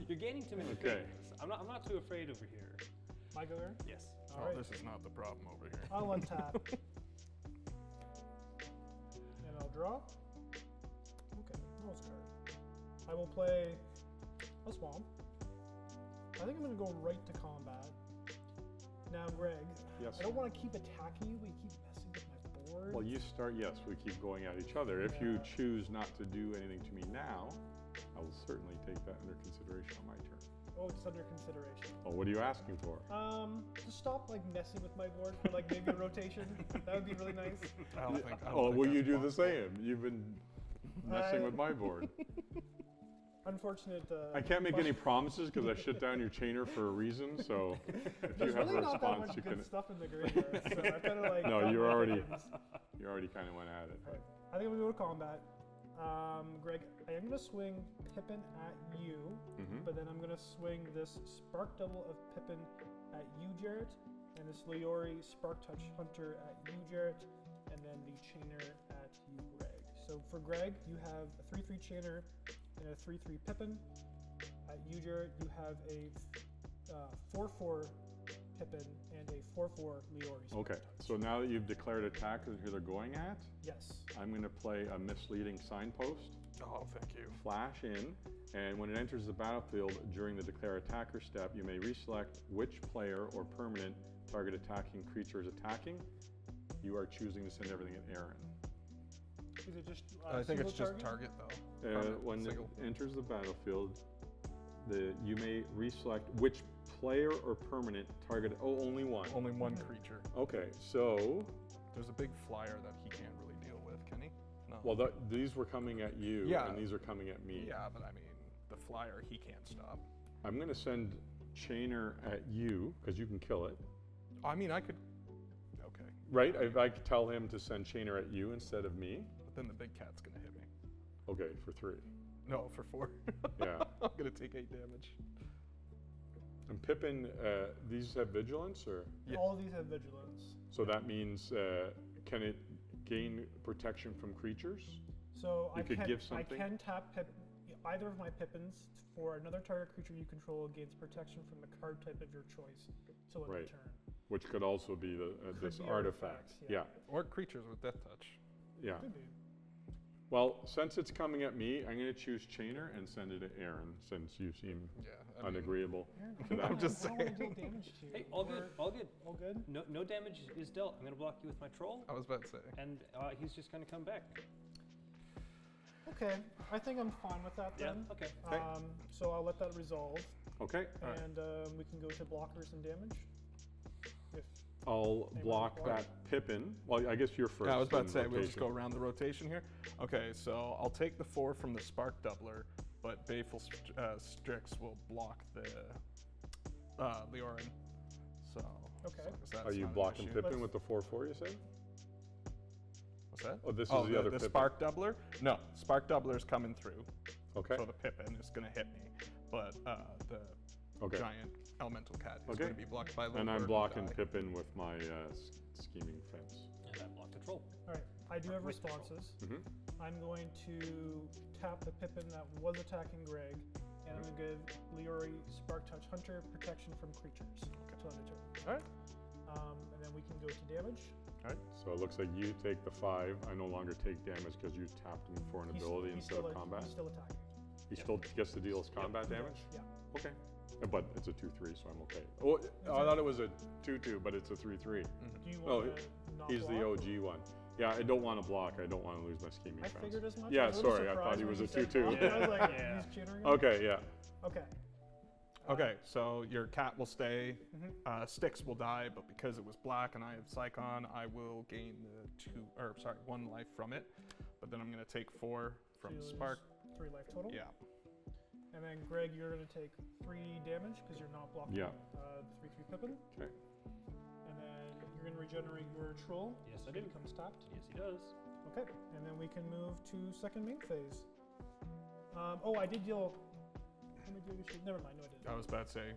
Speaker 2: You're gaining too many
Speaker 1: Okay.
Speaker 2: things. I'm not too afraid over here.
Speaker 3: My go there?
Speaker 2: Yes.
Speaker 3: All
Speaker 4: Oh,
Speaker 3: right.
Speaker 4: this is not the problem over here.
Speaker 3: I'll untap. And I'll draw. Okay, nose card. I will play a swamp. I think I'm going to go right to combat. Now, Greg,
Speaker 1: Yes.
Speaker 3: I don't want to keep attacking you, but you keep messing with my board.
Speaker 1: Well, you start, yes, we keep going at each other. If you
Speaker 3: Yeah.
Speaker 1: choose not to do anything to me now, I will certainly take that under consideration on my turn.
Speaker 3: Oh, it's under consideration.
Speaker 1: Oh, what are you asking for?
Speaker 3: To stop like messing with my board for like maybe a rotation. That would be really nice.
Speaker 4: I don't think. I don't
Speaker 1: Oh,
Speaker 4: think
Speaker 1: will
Speaker 4: that's
Speaker 1: you do the
Speaker 4: possible.
Speaker 1: same? You've been messing with my board.
Speaker 3: Unfortunate.
Speaker 1: I can't make
Speaker 3: but-
Speaker 1: any promises because I shut down your chainer for a reason. So if you
Speaker 3: There's
Speaker 1: have
Speaker 3: really
Speaker 1: a
Speaker 3: not that
Speaker 1: response,
Speaker 3: much
Speaker 1: you
Speaker 3: good
Speaker 1: can.
Speaker 3: stuff in the graveyard, so I kind of like.
Speaker 1: No,
Speaker 3: got
Speaker 1: you're
Speaker 3: my
Speaker 1: already-
Speaker 3: pickings.
Speaker 1: You already kind of went at it.
Speaker 3: Right. I think I'm gonna go to combat. Greg, I am gonna swing Pippin at you,
Speaker 1: Mhm.
Speaker 3: but then I'm gonna swing this Spark Double of Pippin at you, Jarrett, and this Leori Spark Touch Hunter at you, Jarrett, and then the Chainer at you, Greg. So for Greg, you have a 3/3 Chainer and a 3/3 Pippin. At you, Jarrett, you have a 4/4 Pippin and a 4/4 Leori Spark
Speaker 1: Okay.
Speaker 3: Touch.
Speaker 1: So now that you've declared attack and who they're going at,
Speaker 3: Yes.
Speaker 1: I'm going to play a misleading signpost.
Speaker 4: Oh, thank you.
Speaker 1: Flash in, and when it enters the battlefield during the declare attacker step, you may reselect which player or permanent target attacking creature is attacking. You are choosing to send everything at Aaron.
Speaker 3: Is it just
Speaker 4: I think it's
Speaker 3: single
Speaker 4: just target though.
Speaker 1: When it
Speaker 4: Single.
Speaker 1: enters the battlefield, you may reselect which player or permanent target. Oh, only one.
Speaker 4: Only one creature.
Speaker 1: Okay, so
Speaker 4: There's a big flyer that he can't really deal with, can he? No.
Speaker 1: well, these were coming at you,
Speaker 4: Yeah.
Speaker 1: and these are coming at me.
Speaker 4: Yeah, but I mean, the flyer he can't stop.
Speaker 1: I'm going to send Chainer at you because you can kill it.
Speaker 4: I mean, I could. Okay.
Speaker 1: Right? I could tell him to send Chainer at you instead of me.
Speaker 4: But then the big cat's gonna hit me.
Speaker 1: Okay, for 3.
Speaker 4: No, for 4.
Speaker 1: Yeah.
Speaker 4: I'm gonna take 8 damage.
Speaker 1: And Pippin, these have vigilance, or
Speaker 4: Yeah.
Speaker 3: All of these have vigilance.
Speaker 1: so that means can it gain protection from creatures?
Speaker 3: So
Speaker 1: You could give
Speaker 3: I
Speaker 1: something?
Speaker 3: can tap either of my Pippins for another target creature you control gains protection from the card type of your choice till end
Speaker 1: Right.
Speaker 3: of turn.
Speaker 1: Which could also be this
Speaker 3: be
Speaker 1: artifact.
Speaker 3: artifacts, yeah.
Speaker 4: Or creatures with death touch.
Speaker 1: Yeah.
Speaker 3: Could be.
Speaker 1: Well, since it's coming at me, I'm going to choose Chainer and send it to Aaron, since you seem
Speaker 4: Yeah. I mean,
Speaker 1: unagreeable.
Speaker 3: Aaron,
Speaker 4: I'm just
Speaker 3: I don't want to
Speaker 4: saying.
Speaker 3: deal damage to you.
Speaker 2: Hey, all good,
Speaker 3: Or-
Speaker 2: all good.
Speaker 3: All good?
Speaker 2: No damage is dealt. I'm gonna block you with my troll,
Speaker 4: I was about to say.
Speaker 2: and he's just gonna come back.
Speaker 3: Okay, I think I'm fine with that
Speaker 2: Yeah.
Speaker 3: then.
Speaker 2: Okay.
Speaker 1: Okay.
Speaker 3: So I'll let that resolve,
Speaker 1: Okay,
Speaker 4: Alright.
Speaker 3: and we can go to blockers and damage. If
Speaker 1: I'll
Speaker 3: Anyone
Speaker 1: block
Speaker 3: block?
Speaker 1: that Pippin. Well, I guess you're first.
Speaker 4: Yeah, I was about
Speaker 1: in
Speaker 4: to say we'll just
Speaker 1: rotation.
Speaker 4: go around the rotation here. Okay, so I'll take the 4 from the Spark Doubler, but Baleful Strix will block the Leorin. So.
Speaker 3: Okay.
Speaker 4: as long as that's
Speaker 1: Are you
Speaker 4: not an
Speaker 1: blocking
Speaker 4: issue.
Speaker 1: Pippin
Speaker 3: Let's-
Speaker 1: with the 4/4? You said?
Speaker 4: What's that?
Speaker 1: Oh, this
Speaker 4: Oh,
Speaker 1: is the other
Speaker 4: the
Speaker 1: Pippin.
Speaker 4: Spark Doubler? No, Spark Doubler's coming through.
Speaker 1: Okay.
Speaker 4: So the Pippin is going to hit me, but the
Speaker 1: Okay.
Speaker 4: giant elemental cat is
Speaker 1: Okay.
Speaker 4: going to be blocked by
Speaker 1: And I'm
Speaker 4: Lord
Speaker 1: blocking
Speaker 4: die.
Speaker 1: Pippin with my scheming fence.
Speaker 2: And I blocked the troll.
Speaker 3: All right, I do have
Speaker 2: With control.
Speaker 3: responses.
Speaker 1: Mhm.
Speaker 3: I'm going to tap the Pippin that was attacking Greg, and I'm going to give Leori Spark Touch Hunter protection from creatures till end of turn.
Speaker 4: All right.
Speaker 3: And then we can go to damage.
Speaker 1: So it looks like you take the 5. I no longer take damage because you tapped him for an ability instead of combat.
Speaker 3: He's still attacking.
Speaker 1: He still gets to deal his combat damage?
Speaker 3: Yeah.
Speaker 1: Okay. But it's a 2/3, so I'm okay. Oh, I thought it was a 2/2, but it's a 3/3.
Speaker 3: Do you
Speaker 1: Oh,
Speaker 3: want to not
Speaker 1: He's the
Speaker 3: block?
Speaker 1: OG one. Yeah, I don't want to block. I don't want to lose my scheming
Speaker 3: I
Speaker 1: fence.
Speaker 3: figured as much.
Speaker 1: Yeah,
Speaker 3: I was a little
Speaker 1: sorry, I thought
Speaker 3: surprised
Speaker 1: he
Speaker 3: when
Speaker 1: was
Speaker 3: you
Speaker 1: a
Speaker 3: said
Speaker 1: 2/2.
Speaker 3: block. I was like,
Speaker 2: Yeah.
Speaker 3: he's cheatering.
Speaker 1: Okay, yeah.
Speaker 3: Okay.
Speaker 4: Okay, so your cat will stay.
Speaker 3: Mhm.
Speaker 4: Styx will die, but because it was black and I have Psychon, I will gain 1 life from it. But then I'm going to take 4 from
Speaker 3: So you lose
Speaker 4: Spark.
Speaker 3: 3 life total.
Speaker 4: Yeah.
Speaker 3: And then Greg, you're going to take 3 damage because you're not blocking
Speaker 1: Yeah.
Speaker 3: the 3/3 Pippin.
Speaker 1: Okay.
Speaker 3: And then you're going to regenerate your troll.
Speaker 2: Yes,
Speaker 3: so
Speaker 2: I
Speaker 3: he
Speaker 2: do.
Speaker 3: becomes tapped.
Speaker 2: Yes, he does.
Speaker 3: Okay. And then we can move to second main phase. I did deal. How many did we shoot? Never mind. No, I didn't.
Speaker 4: I was about to say.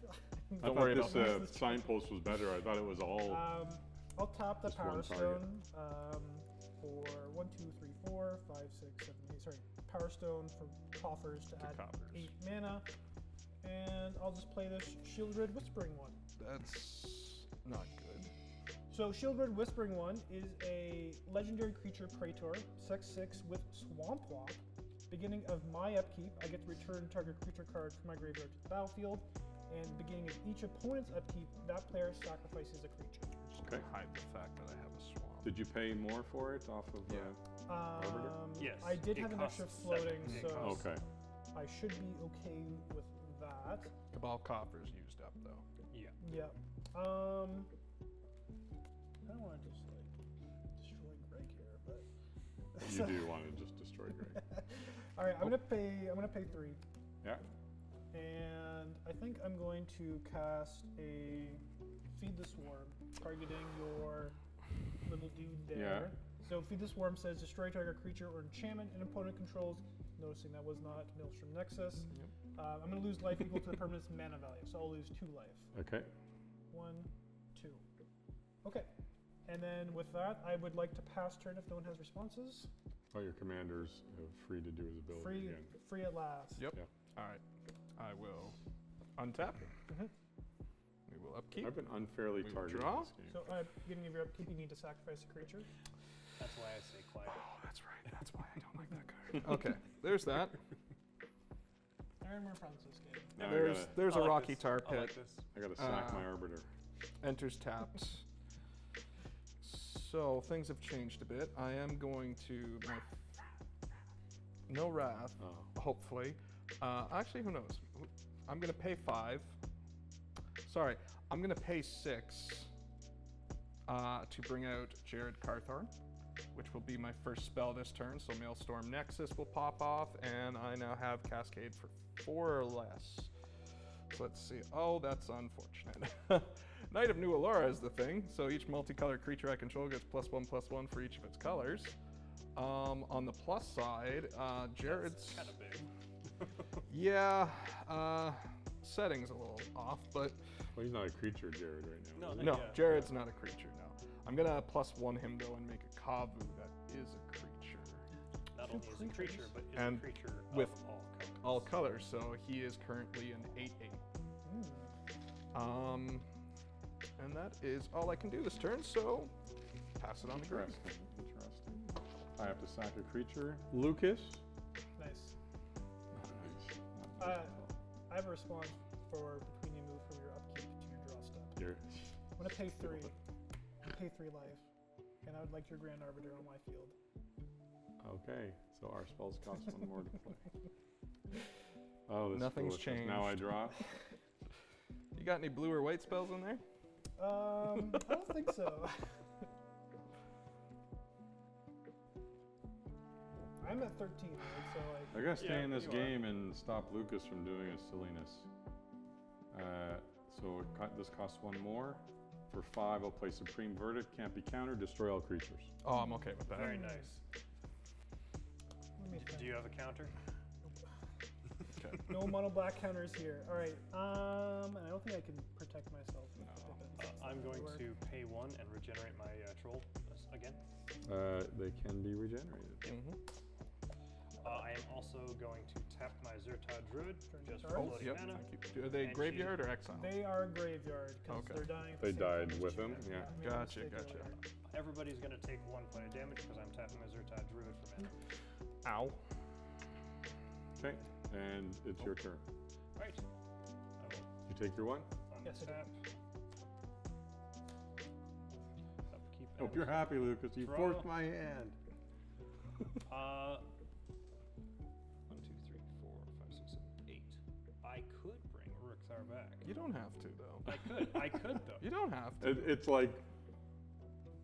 Speaker 1: I
Speaker 4: Don't
Speaker 1: thought
Speaker 4: worry
Speaker 1: this
Speaker 4: about
Speaker 3: this.
Speaker 1: signpost was better. I thought it was all.
Speaker 3: I'll tap the
Speaker 1: Just one
Speaker 3: Power
Speaker 1: target.
Speaker 3: Stone for 1, 2, 3, 4, 5, 6, 7, 8. Sorry, Power Stone for coffers to add
Speaker 4: coffers.
Speaker 3: 8 mana. And I'll just play this Shieldred Whispering one.
Speaker 4: That's not good.
Speaker 3: So Shieldred Whispering one is a legendary creature Praetor, 6/6 with Swamp Walk. Beginning of my upkeep, I get to return target creature card from my graveyard to the battlefield. And beginning of each opponent's upkeep, that player sacrifices a creature.
Speaker 4: Just
Speaker 1: Okay.
Speaker 4: gonna hide the fact that I have a swamp.
Speaker 1: Did you pay more for it off of?
Speaker 4: Yeah.
Speaker 2: Yes,
Speaker 3: I did
Speaker 2: it
Speaker 3: have an extra
Speaker 2: costs
Speaker 3: floating,
Speaker 2: 7. It
Speaker 3: so
Speaker 2: costs-
Speaker 1: Okay.
Speaker 3: I should be okay with that.
Speaker 4: Cabal coffers used up though.
Speaker 2: Yeah.
Speaker 3: Yeah. I don't want to just destroy Greg here, but
Speaker 1: You do want to just destroy Greg.
Speaker 3: all right, I'm gonna pay 3.
Speaker 1: Yeah.
Speaker 3: And I think I'm going to cast a Feed the Swarm, targeting your little dude there.
Speaker 1: Yeah.
Speaker 3: So Feed the Swarm says destroy target creature or enchantment an opponent controls. Noticing that was not Maelstrom Nexus.
Speaker 4: Yep.
Speaker 3: I'm going to lose life equal to the permanent's mana value, so I'll lose 2 life.
Speaker 1: Okay.
Speaker 3: 1, 2. Okay. And then with that, I would like to pass turn if no one has responses.
Speaker 1: Oh, your commander's free to do his ability
Speaker 3: Free,
Speaker 1: again.
Speaker 3: free at last.
Speaker 4: Yep.
Speaker 1: Yeah.
Speaker 4: All right. I will untap.
Speaker 3: Mhm.
Speaker 4: We will upkeep.
Speaker 1: I've been unfairly
Speaker 4: We
Speaker 1: targeted
Speaker 4: draw.
Speaker 1: this game.
Speaker 3: So, beginning of your upkeep, you need to sacrifice a creature.
Speaker 2: That's why I say quiet.
Speaker 4: Oh, that's right. That's why I don't like that card. Okay, there's that.
Speaker 3: Aaron, more fun this game.
Speaker 1: Now
Speaker 4: There's
Speaker 2: I
Speaker 4: a
Speaker 2: like
Speaker 4: rocky
Speaker 2: this.
Speaker 4: tar
Speaker 2: I
Speaker 4: pit.
Speaker 2: like this.
Speaker 1: I gotta sack my arbiter.
Speaker 4: Enters tapped. So things have changed a bit. I am going to no wrath,
Speaker 1: Oh.
Speaker 4: hopefully. Actually, who knows? I'm gonna pay 5. Sorry, I'm gonna pay 6 to bring out Jarrett Carthorne, which will be my first spell this turn. So Maelstrom Nexus will pop off, and I now have Cascade for 4 or less. So let's see. Oh, that's unfortunate. Knight of New Allura is the thing. So each multicolored creature I control gets +1/+1 for each of its colors. On the plus side, Jarrett's
Speaker 2: Kind of big.
Speaker 4: yeah, setting's a little off, but
Speaker 1: Well, he's not a creature, Jared, right now.
Speaker 2: No,
Speaker 1: is he?
Speaker 2: no.
Speaker 4: no,
Speaker 2: Yeah.
Speaker 4: Jarrett's not a creature. No, I'm gonna +1 him though and make a Kavu that is a creature.
Speaker 2: Not only is a creature, but is
Speaker 4: And
Speaker 2: a creature
Speaker 4: with
Speaker 2: of all colors.
Speaker 4: All colors, so he is currently an 8/8. And that is all I can do this turn. So pass it on to Greg.
Speaker 1: Interesting. I have to sack a creature. Lucas.
Speaker 3: Nice.
Speaker 1: Nice.
Speaker 3: I have a response for between you move from your upkeep to your draw step. I'm gonna pay 3. Pay 3 life, and I would like your Grand Arbiter on my field.
Speaker 1: Okay, so our spells cost 1 more to play. Oh, this
Speaker 4: Nothing's
Speaker 1: is foolishness. Now I
Speaker 4: changed.
Speaker 1: draw.
Speaker 4: You got any blue or white spells in there?
Speaker 3: I don't think so. I'm at 13, right? So like,
Speaker 1: I gotta stay
Speaker 2: Yeah,
Speaker 1: in this
Speaker 2: you are.
Speaker 1: game and stop Lucas from doing his silliness. So this costs 1 more. For 5, I'll play Supreme Verdict. Can't be countered. Destroy all creatures.
Speaker 4: Oh, I'm okay with that.
Speaker 2: Very nice.
Speaker 3: let me think.
Speaker 2: Do you have a counter?
Speaker 4: Okay.
Speaker 3: No mono black counters here. All right. And I don't think I can protect myself. with
Speaker 1: No.
Speaker 3: the Pippins.
Speaker 2: I'm going
Speaker 3: Work.
Speaker 2: to pay 1 and regenerate my troll again.
Speaker 1: They can be regenerated.
Speaker 2: I am also going to tap my Zertod Druid just for
Speaker 3: Cards?
Speaker 2: floating
Speaker 4: Yep.
Speaker 2: mana.
Speaker 4: Thank you. Are they
Speaker 2: And
Speaker 4: graveyard or exile?
Speaker 3: They are graveyard because
Speaker 4: Okay.
Speaker 3: they're dying. At
Speaker 1: They
Speaker 3: the same time
Speaker 1: died
Speaker 3: as
Speaker 1: with
Speaker 3: you
Speaker 1: him,
Speaker 3: guys.
Speaker 1: yeah.
Speaker 3: I made a
Speaker 4: Gotcha,
Speaker 3: mistake
Speaker 4: gotcha.
Speaker 3: earlier.
Speaker 2: Everybody's going to take 1 point of damage because I'm tapping my Zertod Druid for mana.
Speaker 4: Ow.
Speaker 1: Okay, and it's your turn.
Speaker 2: Right.
Speaker 1: You take your 1.
Speaker 3: Yes, I do.
Speaker 2: Untap. Upkeep
Speaker 1: Hope
Speaker 2: and
Speaker 1: you're happy, Lucas. You
Speaker 2: Draw.
Speaker 1: forced my hand.
Speaker 2: 1, 2, 3, 4, 5, 6, 7, 8. I could bring Urukthar back.
Speaker 4: You don't have to though.
Speaker 2: I could though.
Speaker 4: You don't have to.
Speaker 1: It's like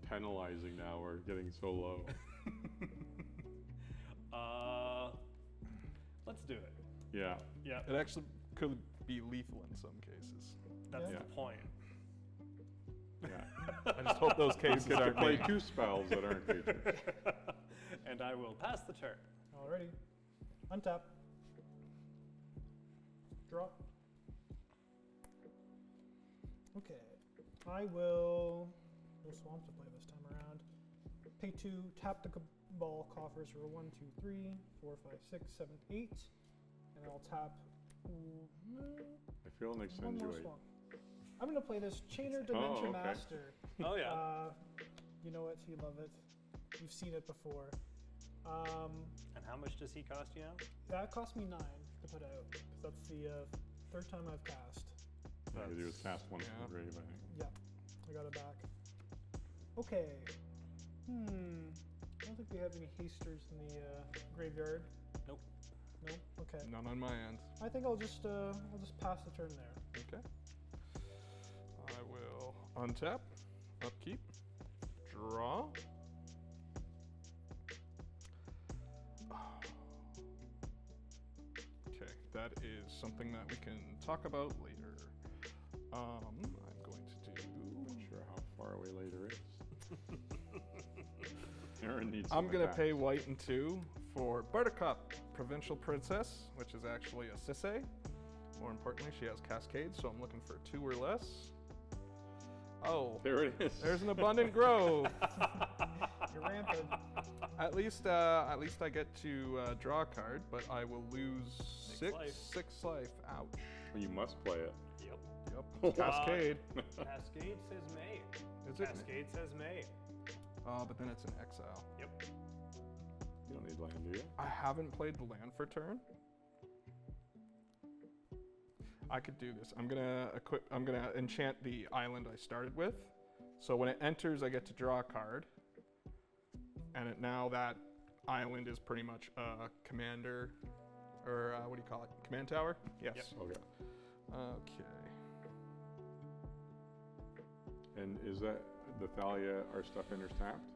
Speaker 1: penalizing now. We're getting so low.
Speaker 2: Let's do it.
Speaker 1: Yeah.
Speaker 2: Yeah,
Speaker 4: It actually could be lethal in some cases.
Speaker 2: that's
Speaker 3: Yeah.
Speaker 2: the point.
Speaker 1: Yeah.
Speaker 4: I just hope those cases
Speaker 1: You get to
Speaker 4: aren't
Speaker 1: play
Speaker 4: me.
Speaker 1: 2 spells that aren't creatures.
Speaker 2: And I will pass the turn.
Speaker 3: Alrighty. Untap. Draw. Okay. I will. No swamp to play this time around. Pay 2. Tap the ball coffers for 1, 2, 3, 4, 5, 6, 7, 8. And I'll tap.
Speaker 1: I feel an
Speaker 3: One more
Speaker 1: accentuate.
Speaker 3: swamp. I'm gonna play this Chainer Dementia
Speaker 1: okay.
Speaker 3: Master.
Speaker 2: Oh yeah.
Speaker 3: You know it, you love it. You've seen it before.
Speaker 2: And how much does he cost you now?
Speaker 3: That cost me 9 to put out, because that's the 3rd time I've cast.
Speaker 1: All I gotta do is cast 1 from
Speaker 4: Yeah.
Speaker 1: the grave, I think.
Speaker 3: Yeah, I got it back. Okay. I don't think we have any hasters in the graveyard.
Speaker 2: Nope.
Speaker 3: No. Okay.
Speaker 4: None on my end.
Speaker 3: I think I'll just pass the turn there.
Speaker 4: Okay. I will untap, upkeep, draw. Okay, that is something that we can talk about later. I'm going to do.
Speaker 1: Not sure how far away later is. Aaron needs.
Speaker 4: I'm
Speaker 1: some
Speaker 4: gonna
Speaker 1: attacks.
Speaker 4: pay white and 2 for Buttercup, Provincial Princess, which is actually a Sisay. More importantly, she has Cascade, so I'm looking for 2 or less. Oh,
Speaker 1: There it is.
Speaker 4: there's an abundant grove.
Speaker 3: You're rampant.
Speaker 4: At least I get to draw a card, but I will lose
Speaker 2: 6 life.
Speaker 4: 6 life. Ouch.
Speaker 1: You must play it.
Speaker 2: Yep.
Speaker 4: Yep. Cascade.
Speaker 2: Cascade says May.
Speaker 4: Is it?
Speaker 2: Cascade says May.
Speaker 4: but then it's an exile.
Speaker 2: Yep.
Speaker 1: You don't need land, do you?
Speaker 4: I haven't played the land for turn. I could do this. I'm gonna enchant the island I started with. So when it enters, I get to draw a card. And now that island is pretty much a commander, or what do you call it? Command tower? Yes.
Speaker 2: Yep.
Speaker 1: Okay.
Speaker 4: Okay.
Speaker 1: And is that the Thalia, our stuff enters tapped?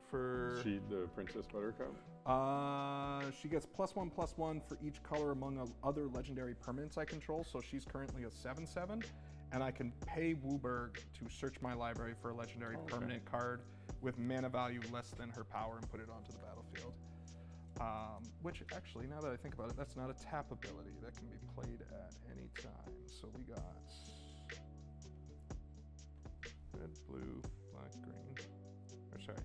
Speaker 4: For
Speaker 1: She, the Princess Buttercup?
Speaker 4: she gets +1/+1 for each color among other legendary permanents I control. So she's currently a 7/7, and I can pay Wooburg to search my library for a legendary permanent card with mana value less than her power and put it onto the battlefield. Which actually, now that I think about it, that's not a tap ability that can be played at any time. So we got red, blue, black, green. Or sorry.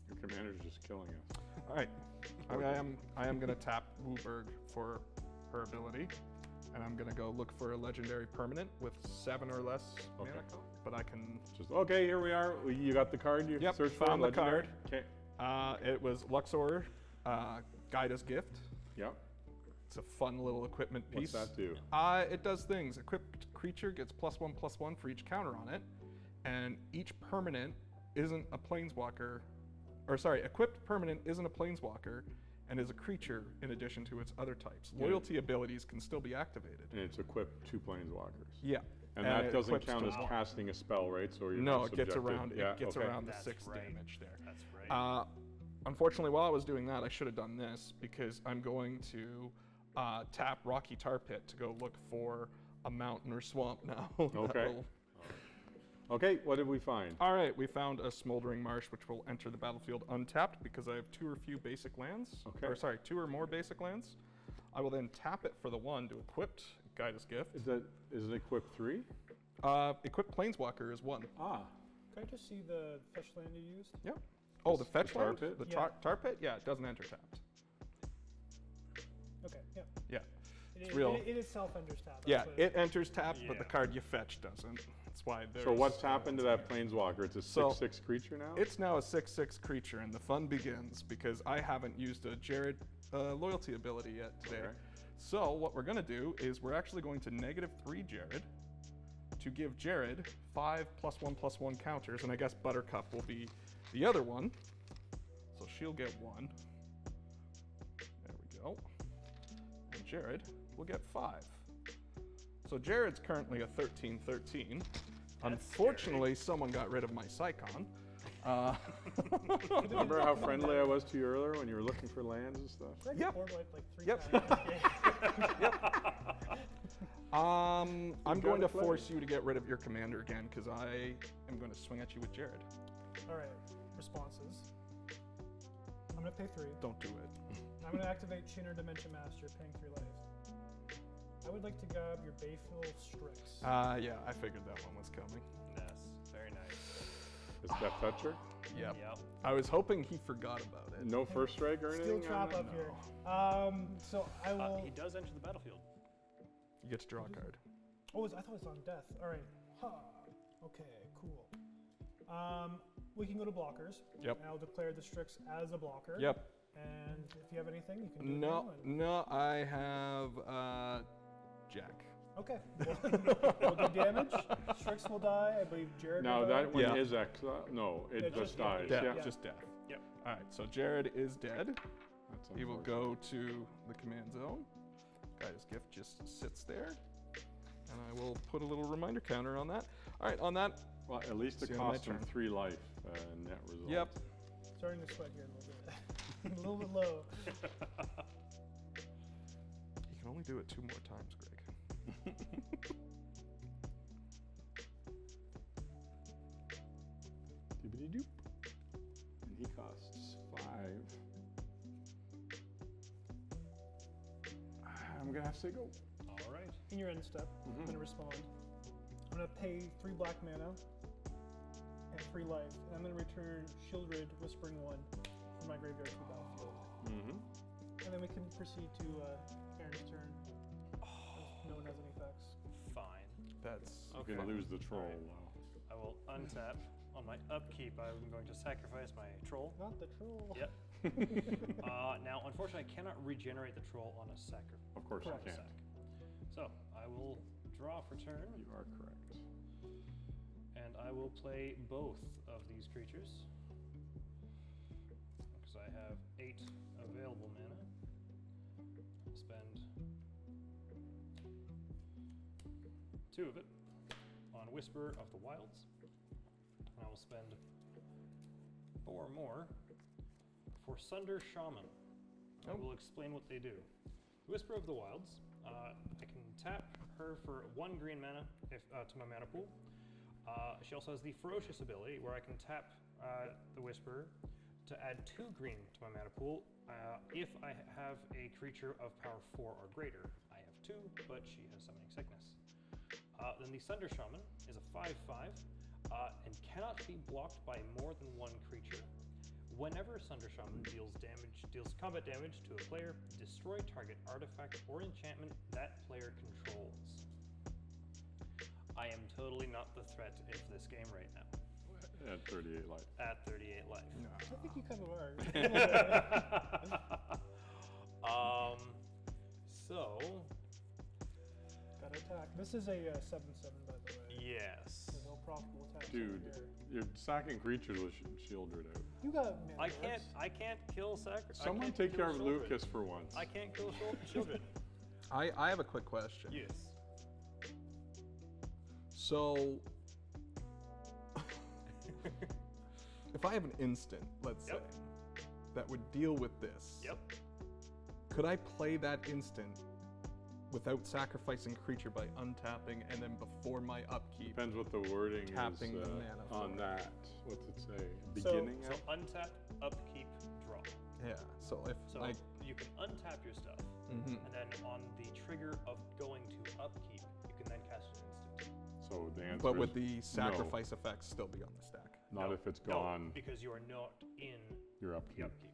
Speaker 1: Your commander's just killing us.
Speaker 4: All right. I am going to tap Wooburg for her ability, and I'm going to go look for a legendary permanent with 7 or less mana. But I can
Speaker 1: Just okay. Here we are. You got the card. You
Speaker 4: Yep,
Speaker 1: searched for
Speaker 4: found the
Speaker 1: legendary?
Speaker 4: card.
Speaker 1: Okay.
Speaker 4: It was Luxor, Guida's Gift.
Speaker 1: Yep.
Speaker 4: It's a fun little equipment piece.
Speaker 1: What's that do?
Speaker 4: It does things. Equipped creature gets +1/+1 for each counter on it, and each permanent isn't a planeswalker. Or sorry, equipped permanent isn't a planeswalker and is a creature in addition to its other types.
Speaker 1: Yeah.
Speaker 4: Loyalty abilities can still be activated.
Speaker 1: And it's equipped to planeswalkers.
Speaker 4: Yeah.
Speaker 1: And that
Speaker 4: it
Speaker 1: doesn't
Speaker 4: equips
Speaker 1: count
Speaker 4: to
Speaker 1: as
Speaker 4: one.
Speaker 1: casting a spell, right? So you're
Speaker 4: No,
Speaker 1: not
Speaker 4: it gets
Speaker 1: subjected-
Speaker 4: around.
Speaker 1: Yeah,
Speaker 4: It gets
Speaker 1: okay.
Speaker 4: around the
Speaker 2: That's
Speaker 4: 6
Speaker 2: right.
Speaker 4: damage there.
Speaker 2: That's right.
Speaker 4: Unfortunately, while I was doing that, I should have done this because I'm going to tap Rocky Tar Pit to go look for a mountain or swamp now.
Speaker 1: Okay. Okay, what did we find?
Speaker 4: All right, we found a Smoldering Marsh, which will enter the battlefield untapped because I have 2 or few basic lands.
Speaker 1: Okay.
Speaker 4: Or sorry, 2 or more basic lands. I will then tap it for the 1 to equipped Guida's Gift.
Speaker 1: Is it equipped 3?
Speaker 4: Equipped Planeswalker is 1.
Speaker 1: Ah.
Speaker 3: Can I just see the fetch land you used?
Speaker 4: Yep. Oh, the
Speaker 1: The
Speaker 4: fetch
Speaker 1: tar
Speaker 4: land?
Speaker 1: pit?
Speaker 4: The
Speaker 3: Yeah.
Speaker 4: tar pit? Yeah, it doesn't enter tapped.
Speaker 3: Okay, yeah.
Speaker 4: Yeah.
Speaker 3: It,
Speaker 4: real.
Speaker 3: it itself enters tab. that's
Speaker 4: Yeah,
Speaker 3: what
Speaker 4: it enters tapped, but the
Speaker 2: Yeah.
Speaker 4: card you fetch doesn't. That's why there's...
Speaker 1: So what's happened to that planeswalker? It's a 6/6 creature now?
Speaker 4: It's now a 6/6 creature, and the fun begins because I haven't used a Jarrett loyalty ability yet today.
Speaker 1: Okay.
Speaker 4: So what we're going to do is we're actually going to -3 Jarrett to give Jarrett 5 +1/+1 counters, and I guess Buttercup will be the other one. So she'll get 1. There we go. And Jarrett will get 5. So Jared's currently a 13/13. Unfortunately, someone got rid of my Psychon.
Speaker 1: Remember how friendly I was to you earlier when you were looking for lands and stuff?
Speaker 3: Greg
Speaker 4: Yep.
Speaker 3: board wiped like 3
Speaker 4: Yep.
Speaker 3: times. in this game.
Speaker 4: I'm going to
Speaker 1: gotta play.
Speaker 4: force you to get rid of your commander again because I am going to swing at you with Jared.
Speaker 3: All right, responses. I'm gonna pay 3.
Speaker 4: Don't do it.
Speaker 3: I'm gonna activate Chinner Dimension Master, paying 3 life. I would like to grab your Bayfield Strix.
Speaker 4: Yeah, I figured that one was coming.
Speaker 2: Yes, very nice.
Speaker 1: Is Death Toucher?
Speaker 4: Yep.
Speaker 2: Yep.
Speaker 4: I was hoping he forgot about it.
Speaker 1: No first strike or
Speaker 3: Steel
Speaker 1: anything?
Speaker 3: trap
Speaker 1: on
Speaker 3: up
Speaker 1: that?
Speaker 3: here. So I will.
Speaker 2: He does enter the battlefield.
Speaker 4: You get to draw a card.
Speaker 3: Oh, I thought it was on death. All right. Huh. Okay, cool. We can go to blockers.
Speaker 4: Yep.
Speaker 3: And I'll declare the Strix as a blocker.
Speaker 4: Yep.
Speaker 3: And if you have anything, you can do it
Speaker 4: No,
Speaker 3: now and-
Speaker 4: no, I have Jack.
Speaker 3: Okay. We'll do damage. Strix will die. I believe Jared
Speaker 1: Now
Speaker 3: will die.
Speaker 1: that one
Speaker 4: Yeah.
Speaker 1: is exile. No, it
Speaker 3: Yeah,
Speaker 1: just
Speaker 3: just
Speaker 1: dies.
Speaker 4: Death,
Speaker 1: Yeah.
Speaker 4: just death.
Speaker 2: Yep.
Speaker 4: All right, so Jared is dead.
Speaker 1: That's
Speaker 4: He will
Speaker 1: unfortunate.
Speaker 4: go to the command zone. Guida's Gift just sits there. And I will put a little reminder counter on that. All right, on that.
Speaker 1: Well, at least it
Speaker 4: It's the end of my
Speaker 1: cost him
Speaker 4: turn.
Speaker 1: 3 life net result.
Speaker 4: Yep.
Speaker 3: Starting to sweat here a little bit. A little bit low.
Speaker 4: You can only do it 2 more times, Greg.
Speaker 1: Dibbity doop. And he costs 5. I'm gonna have to say go.
Speaker 2: All right.
Speaker 3: In your end step, I'm gonna respond. I'm gonna pay 3 black mana and 3 life, and I'm gonna return Shieldred Whispering 1 from my graveyard to the battlefield.
Speaker 1: Mm-hmm.
Speaker 3: And then we can proceed to Aaron's turn. If no one has any effects.
Speaker 2: Fine.
Speaker 4: That's
Speaker 1: You're going to lose the troll,
Speaker 2: Alright.
Speaker 1: though.
Speaker 2: I will untap. On my upkeep, I'm going to sacrifice my troll.
Speaker 3: Not the troll.
Speaker 2: Yep. Now, unfortunately, I cannot regenerate the troll on a
Speaker 1: Of course you can't.
Speaker 2: So, I will draw for turn,
Speaker 1: You are correct.
Speaker 2: and I will play both of these creatures. Because I have 8 available mana. Spend 2 of it on Whisper of the Wilds. And I will spend 4 more for Sunder Shaman. I will explain what they do. Whisper of the Wilds. I can tap her for 1 green mana to my mana pool. She also has the Ferocious ability where I can tap the Whisperer to add 2 green to my mana pool. If I have a creature of power 4 or greater, I have 2, but she has Summoning Sickness. Then the Sunder Shaman is a 5/5 and cannot be blocked by more than 1 creature. Whenever Sunder Shaman deals combat damage to a player, destroy target artifact or enchantment that player controls. I am totally not the threat of this game right now.
Speaker 1: At 38 life.
Speaker 2: At 38 life.
Speaker 3: I think you kind of are.
Speaker 2: So,
Speaker 3: Got attack. This is a 7/7, by the way.
Speaker 2: yes.
Speaker 3: There's no profitable attacks
Speaker 1: Dude,
Speaker 3: over here.
Speaker 1: you're sacking creatures with Shieldred out.
Speaker 3: You got mana
Speaker 2: I can't kill
Speaker 1: Someone take care of Lucas for once.
Speaker 2: I can't kill children.
Speaker 4: I have a quick question.
Speaker 2: Yes.
Speaker 4: So, if I have an instant, let's
Speaker 2: Yep.
Speaker 4: say, that would deal with this,
Speaker 2: Yep.
Speaker 4: could I play that instant without sacrificing a creature by untapping and then before my upkeep?
Speaker 1: Depends what the wording
Speaker 4: Tapping
Speaker 1: is
Speaker 4: the mana
Speaker 1: on
Speaker 4: for it.
Speaker 1: that. What's it say?
Speaker 3: So-
Speaker 1: Beginning
Speaker 2: So
Speaker 1: of?
Speaker 2: untap, upkeep, draw.
Speaker 4: Yeah, so if
Speaker 2: So
Speaker 4: I.
Speaker 2: you can untap your stuff,
Speaker 4: Mhm.
Speaker 2: and then on the trigger of going to upkeep, you can then cast an instant.
Speaker 1: So the answer
Speaker 4: But
Speaker 1: is
Speaker 4: would the sacrifice effects still be on the stack?
Speaker 1: not
Speaker 2: No,
Speaker 1: if it's
Speaker 2: no,
Speaker 1: gone.
Speaker 2: because you are not in
Speaker 1: You're
Speaker 2: the
Speaker 1: upkeep.
Speaker 2: upkeep.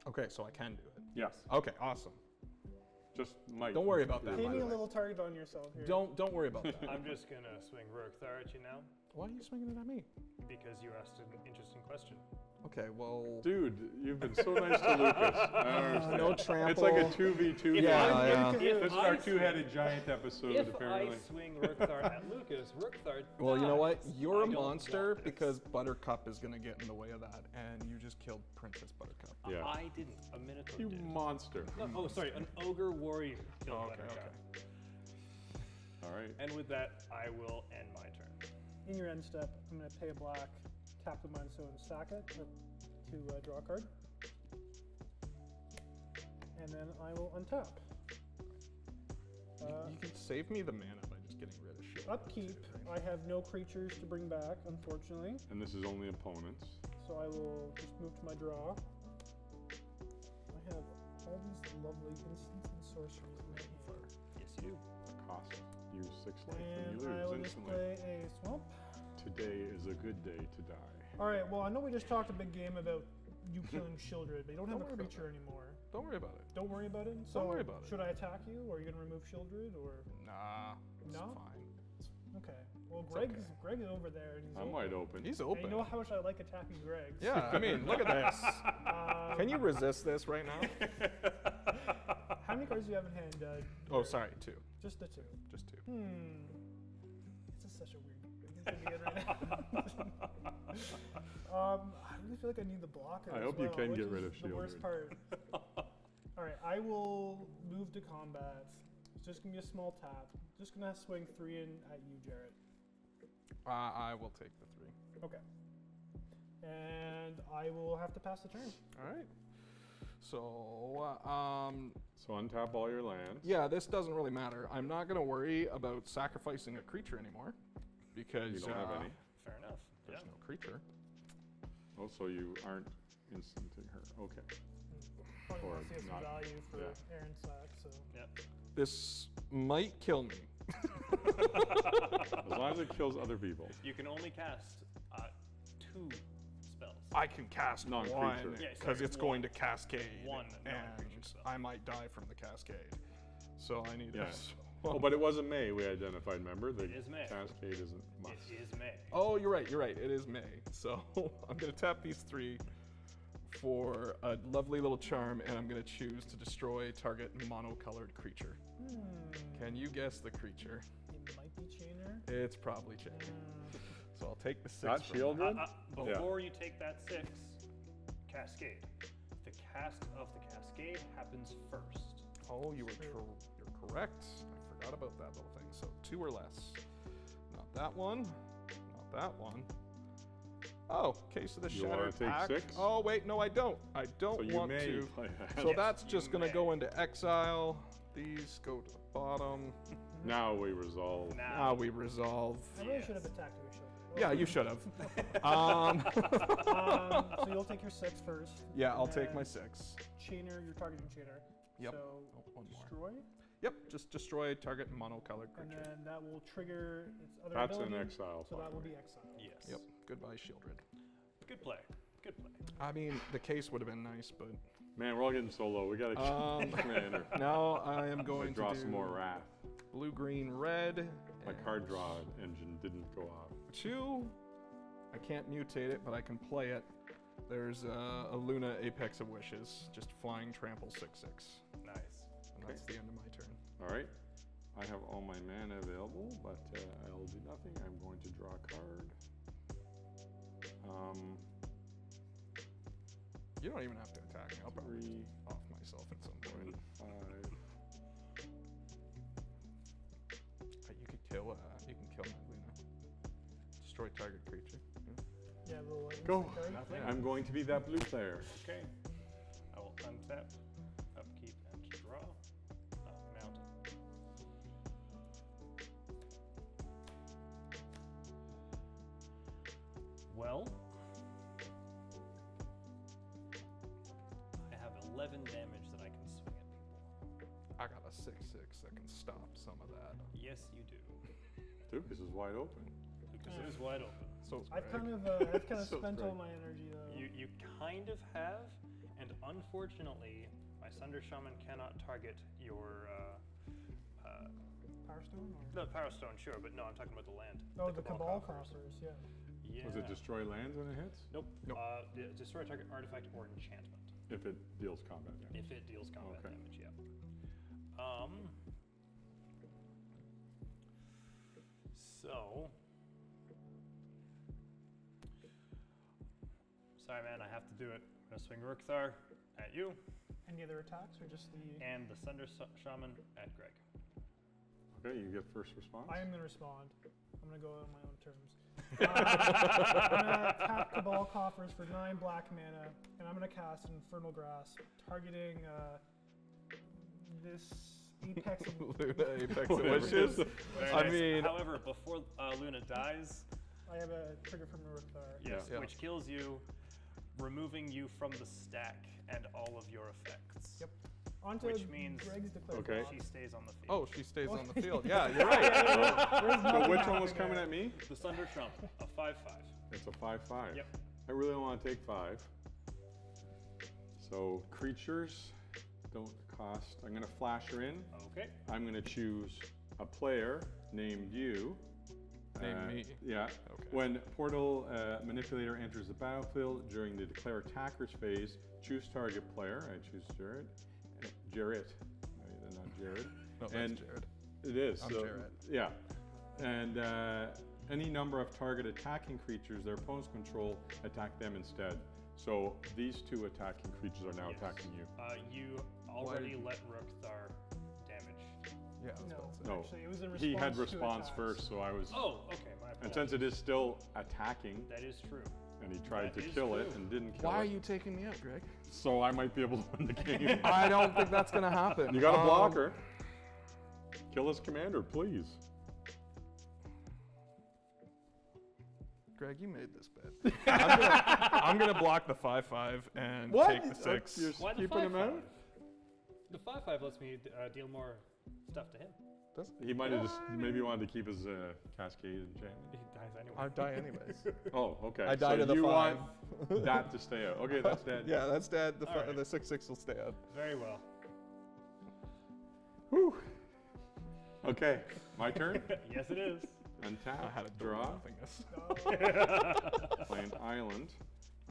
Speaker 4: Okay, so I can do it.
Speaker 1: Yes.
Speaker 4: Okay, awesome.
Speaker 1: Just might.
Speaker 4: Don't worry about that, by
Speaker 3: Painting
Speaker 4: the
Speaker 3: a
Speaker 4: way.
Speaker 3: little target on yourself here.
Speaker 4: Don't worry about that.
Speaker 2: I'm just gonna swing Rurkthar at you now
Speaker 4: Why are you swinging it at me?
Speaker 2: because you asked an interesting question.
Speaker 4: Okay, well.
Speaker 1: Dude, you've been so nice to Lucas. I don't understand.
Speaker 4: No trample.
Speaker 1: It's like a 2v2.
Speaker 2: If
Speaker 4: Yeah,
Speaker 2: I-
Speaker 4: yeah.
Speaker 1: This is our two-headed giant episode,
Speaker 2: If
Speaker 1: apparently.
Speaker 2: I swing Rurkthar at Lucas, Rurkthar
Speaker 4: Well, you know what?
Speaker 2: dies.
Speaker 4: You're
Speaker 2: I
Speaker 4: a
Speaker 2: don't
Speaker 4: monster
Speaker 2: want this.
Speaker 4: because Buttercup is gonna get in the way of that, and you just killed Princess Buttercup.
Speaker 1: Yeah.
Speaker 2: I didn't. A Minotaur
Speaker 1: You
Speaker 2: did.
Speaker 1: monster.
Speaker 2: No, oh, sorry. An ogre warrior killed
Speaker 4: Oh, okay,
Speaker 2: Buttercup.
Speaker 4: okay.
Speaker 1: All right.
Speaker 2: And with that, I will end my turn.
Speaker 3: In your end step, I'm going to pay a black, tap the Mind Stone, and sack it to draw a card. And then I will untap.
Speaker 4: You can save me the mana by just getting rid of shit.
Speaker 3: Upkeep, I have no creatures to bring back, unfortunately.
Speaker 1: And this is only opponents.
Speaker 3: So I will just move to my draw. I have all these lovely instants and sorceries in my hand.
Speaker 2: Yes, you.
Speaker 1: Cost you 6 life
Speaker 3: And
Speaker 1: and you
Speaker 3: I
Speaker 1: lose
Speaker 3: will just
Speaker 1: instantly.
Speaker 3: play a swamp.
Speaker 1: Today is a good day to die.
Speaker 3: Alright, well, I know we just talked a big game about you killing Shieldred, but you don't have
Speaker 4: Don't
Speaker 3: a
Speaker 4: worry about
Speaker 3: creature anymore.
Speaker 4: Don't worry about it.
Speaker 3: Don't worry about it? So
Speaker 4: worry about it.
Speaker 3: should I attack you, or are you going to remove Shieldred, or...
Speaker 4: Nah, it's
Speaker 3: No?
Speaker 4: fine.
Speaker 3: Okay. Well,
Speaker 4: It's
Speaker 3: Greg is over there, and he's
Speaker 1: I'm
Speaker 3: open.
Speaker 1: wide open.
Speaker 4: He's
Speaker 3: And
Speaker 4: open.
Speaker 3: you know how much I like attacking Greg.
Speaker 4: Yeah, I mean, look at this. Can you resist this right now?
Speaker 3: How many cards do you have in hand?
Speaker 4: Oh, sorry, 2.
Speaker 3: Just the 2.
Speaker 4: Just 2.
Speaker 3: This is such a weird thing to be in right now. I really feel like I need the blocker.
Speaker 1: I
Speaker 3: as
Speaker 1: hope you
Speaker 3: well,
Speaker 1: can
Speaker 3: which
Speaker 1: get
Speaker 3: is
Speaker 1: rid of
Speaker 3: the worst
Speaker 1: Shieldred.
Speaker 3: part. All right, I will move to combat. It's just gonna be a small tap. Just gonna swing 3 in at you, Jarrett.
Speaker 4: I will take the 3.
Speaker 3: Okay. And I will have to pass the turn.
Speaker 4: All right. So,
Speaker 1: So untap all your lands.
Speaker 4: yeah, this doesn't really matter. I'm not going to worry about sacrificing a creature anymore because
Speaker 1: You don't have any.
Speaker 2: Fair enough. Yeah.
Speaker 4: there's no creature.
Speaker 1: Oh, so you aren't instanting her. Okay.
Speaker 3: Probably
Speaker 1: Or
Speaker 3: want to see some
Speaker 1: not.
Speaker 3: value for
Speaker 1: Yeah.
Speaker 3: Aaron Sack, so.
Speaker 2: Yep.
Speaker 4: This might kill me.
Speaker 1: As long as it kills other people.
Speaker 2: You can only cast 2 spells.
Speaker 4: I can cast
Speaker 1: Non-creature.
Speaker 4: one
Speaker 2: Yeah,
Speaker 4: because
Speaker 2: sorry,
Speaker 4: it's going to cascade,
Speaker 2: one
Speaker 4: and
Speaker 2: non-creature spell.
Speaker 4: I might die from the cascade. So I need
Speaker 1: Yeah.
Speaker 4: this.
Speaker 1: Oh, but it wasn't May we identified, remember? The
Speaker 2: It is May.
Speaker 1: Cascade isn't must.
Speaker 2: It is May.
Speaker 4: Oh, you're right. It is May. So I'm going to tap these 3 for a lovely little charm, and I'm going to choose to destroy target monocolored creature. Can you guess the creature?
Speaker 3: It might be Chainer.
Speaker 4: It's probably Chainer. So I'll take the 6.
Speaker 1: Not
Speaker 4: from
Speaker 1: Shieldred?
Speaker 2: Before you take that 6, Cascade. The cast of the Cascade happens first.
Speaker 4: Oh, you're correct. I forgot about that little thing. So 2 or less. Not that one. Not that one. Oh, Case of the
Speaker 1: You wanna
Speaker 4: Shattered
Speaker 1: take
Speaker 4: Pack.
Speaker 1: 6?
Speaker 4: Oh, wait, no, I don't. I don't
Speaker 1: So you
Speaker 4: want
Speaker 1: may
Speaker 4: to.
Speaker 1: play that.
Speaker 4: So
Speaker 2: Yes,
Speaker 4: that's
Speaker 2: you
Speaker 4: just going to
Speaker 2: may.
Speaker 4: go into exile. These go to the bottom.
Speaker 1: Now we resolve.
Speaker 4: Now we resolve.
Speaker 3: I really should have attacked you.
Speaker 4: Yeah, you should have.
Speaker 3: So you'll take your 6 first.
Speaker 4: Yeah, I'll
Speaker 3: and
Speaker 4: take
Speaker 3: then
Speaker 4: my 6.
Speaker 3: Chainer, you're targeting Chainer.
Speaker 4: Yep.
Speaker 3: So
Speaker 4: Oh, one more.
Speaker 3: destroy,
Speaker 4: Yep, just destroy target monocolored
Speaker 3: and
Speaker 4: creature.
Speaker 3: then that will trigger its other
Speaker 1: That's
Speaker 3: ability.
Speaker 1: an exile.
Speaker 3: So that will
Speaker 1: finally.
Speaker 3: be exile.
Speaker 2: Yes.
Speaker 4: Yep, goodbye Shieldred.
Speaker 2: Good play. Good play.
Speaker 4: I mean, the case would have been nice, but
Speaker 1: Man, we're all getting so low. We gotta commander.
Speaker 4: now I am going to
Speaker 1: Draw
Speaker 4: do
Speaker 1: some more wrath.
Speaker 4: blue, green, red.
Speaker 1: My
Speaker 4: and
Speaker 1: card draw engine didn't go off.
Speaker 4: 2. I can't mutate it, but I can play it. There's a Luna Apex of Wishes, just flying trample 6/6,
Speaker 2: Nice.
Speaker 4: and that's the end of my turn.
Speaker 1: All right. I have all my mana available, but I'll do nothing. I'm going to draw a card.
Speaker 4: You don't even have to attack me. I'll probably
Speaker 1: 3,
Speaker 4: off myself at some point.
Speaker 1: 5.
Speaker 4: You could kill. You can kill my Luna. Destroy target creature.
Speaker 3: Yeah, little
Speaker 1: Go.
Speaker 3: instant card.
Speaker 2: Nothing.
Speaker 1: I'm going to be that blue player.
Speaker 2: Okay. I will untap, upkeep, and draw. Mountain. Well, I have 11 damage that I can swing at people.
Speaker 4: I got a 6/6 that can stop some of that.
Speaker 2: Yes, you do.
Speaker 1: Dude, this is wide open.
Speaker 2: Because it is wide open.
Speaker 4: So it's
Speaker 3: I've
Speaker 4: Greg.
Speaker 3: I've kind of
Speaker 1: So
Speaker 3: spent all
Speaker 1: great.
Speaker 3: my energy though.
Speaker 2: You kind of have, and unfortunately, my Sunder Shaman cannot target your
Speaker 3: Power Stone? Or?
Speaker 2: no, Power Stone, sure, but no, I'm talking about the land.
Speaker 3: Oh, the Cabal
Speaker 2: Coffers.
Speaker 3: Crossers, yeah.
Speaker 2: Yeah.
Speaker 1: Does it destroy lands when it hits?
Speaker 2: Nope.
Speaker 4: Nope.
Speaker 2: Destroy target artifact or enchantment.
Speaker 1: If it deals combat damage.
Speaker 2: If it deals combat
Speaker 1: Okay.
Speaker 2: damage, yeah. So. Sorry, man, I have to do it. I'm gonna swing Rukthar at you,
Speaker 3: Any other attacks or just the?
Speaker 2: and the Sunder Shaman at Greg.
Speaker 1: Okay, you get first response.
Speaker 3: I am gonna respond. I'm gonna go on my own terms. I'm gonna tap Cabal Coffers for 9 black mana, and I'm gonna cast Infernal Grasp, targeting this Apex.
Speaker 4: Luna Apex of
Speaker 1: Whatever.
Speaker 4: Wishes.
Speaker 2: Very
Speaker 4: I
Speaker 2: nice.
Speaker 4: mean,
Speaker 2: However, before Luna dies,
Speaker 3: I have a trigger from Rukthar.
Speaker 2: yes,
Speaker 4: Yeah.
Speaker 2: which kills you, removing you from the stack and all of your effects.
Speaker 3: Yep. Onto
Speaker 2: Which means-
Speaker 3: Greg's declared
Speaker 1: Okay.
Speaker 3: block.
Speaker 2: She stays on the field.
Speaker 4: oh, she stays on the field. Yeah, you're right.
Speaker 1: So which one was coming at me?
Speaker 2: The Sunder Shaman, a 5/5.
Speaker 1: It's a 5/5.
Speaker 2: Yep.
Speaker 1: I really don't want to take 5. So creatures don't cost. I'm going to flash her in.
Speaker 2: Okay.
Speaker 1: I'm going to choose a player named you.
Speaker 4: Named me?
Speaker 1: Yeah.
Speaker 4: Okay.
Speaker 1: When Portal Manipulator enters the battlefield during the declare attacker's phase, choose target player. I choose Jarrett. Jarrett. Not Jared.
Speaker 4: No, that's
Speaker 1: And-
Speaker 4: Jared.
Speaker 1: It is.
Speaker 4: I'm
Speaker 1: so,
Speaker 4: Jarrett.
Speaker 1: Yeah. And any number of target attacking creatures their opponents control, attack them instead. So these 2 attacking creatures are now
Speaker 2: Yes.
Speaker 1: attacking you.
Speaker 2: You already let Rukthar damage.
Speaker 4: Yeah, I was
Speaker 3: No,
Speaker 4: about to say.
Speaker 1: No,
Speaker 3: actually, it was in response
Speaker 1: he had
Speaker 3: to
Speaker 1: response
Speaker 3: attacks.
Speaker 1: first, so I was.
Speaker 2: Oh, okay. My
Speaker 1: And
Speaker 2: apologies.
Speaker 1: since it is still attacking,
Speaker 2: That is true.
Speaker 1: and he tried
Speaker 2: That
Speaker 1: to
Speaker 2: is
Speaker 1: kill it
Speaker 2: true.
Speaker 1: and didn't kill
Speaker 4: Why are
Speaker 1: it,
Speaker 4: you taking me out, Greg?
Speaker 1: so I might be able to win the game.
Speaker 4: I don't think that's gonna happen.
Speaker 1: You got a blocker. Kill his commander, please.
Speaker 4: Greg, you made this bet. I'm gonna block the 5/5 and take the 6.
Speaker 1: You're
Speaker 2: Why the
Speaker 1: keeping him
Speaker 2: 5/5?
Speaker 1: out?
Speaker 2: The 5/5 lets me deal more stuff to him.
Speaker 1: He might have just maybe wanted to keep his Cascade enchantment.
Speaker 2: He dies anyway.
Speaker 4: I die anyways.
Speaker 1: Oh, okay.
Speaker 4: I die
Speaker 1: so
Speaker 4: to the
Speaker 1: you
Speaker 4: 5.
Speaker 1: want that to stay out. Okay, that's dead.
Speaker 4: Yeah, that's dead. The
Speaker 2: All right.
Speaker 4: the 6/6 will stay out.
Speaker 2: Very well.
Speaker 1: Whew. Okay, my turn.
Speaker 2: Yes, it is.
Speaker 1: Untap,
Speaker 4: I had a
Speaker 1: draw,
Speaker 4: nothingness.
Speaker 1: play an island.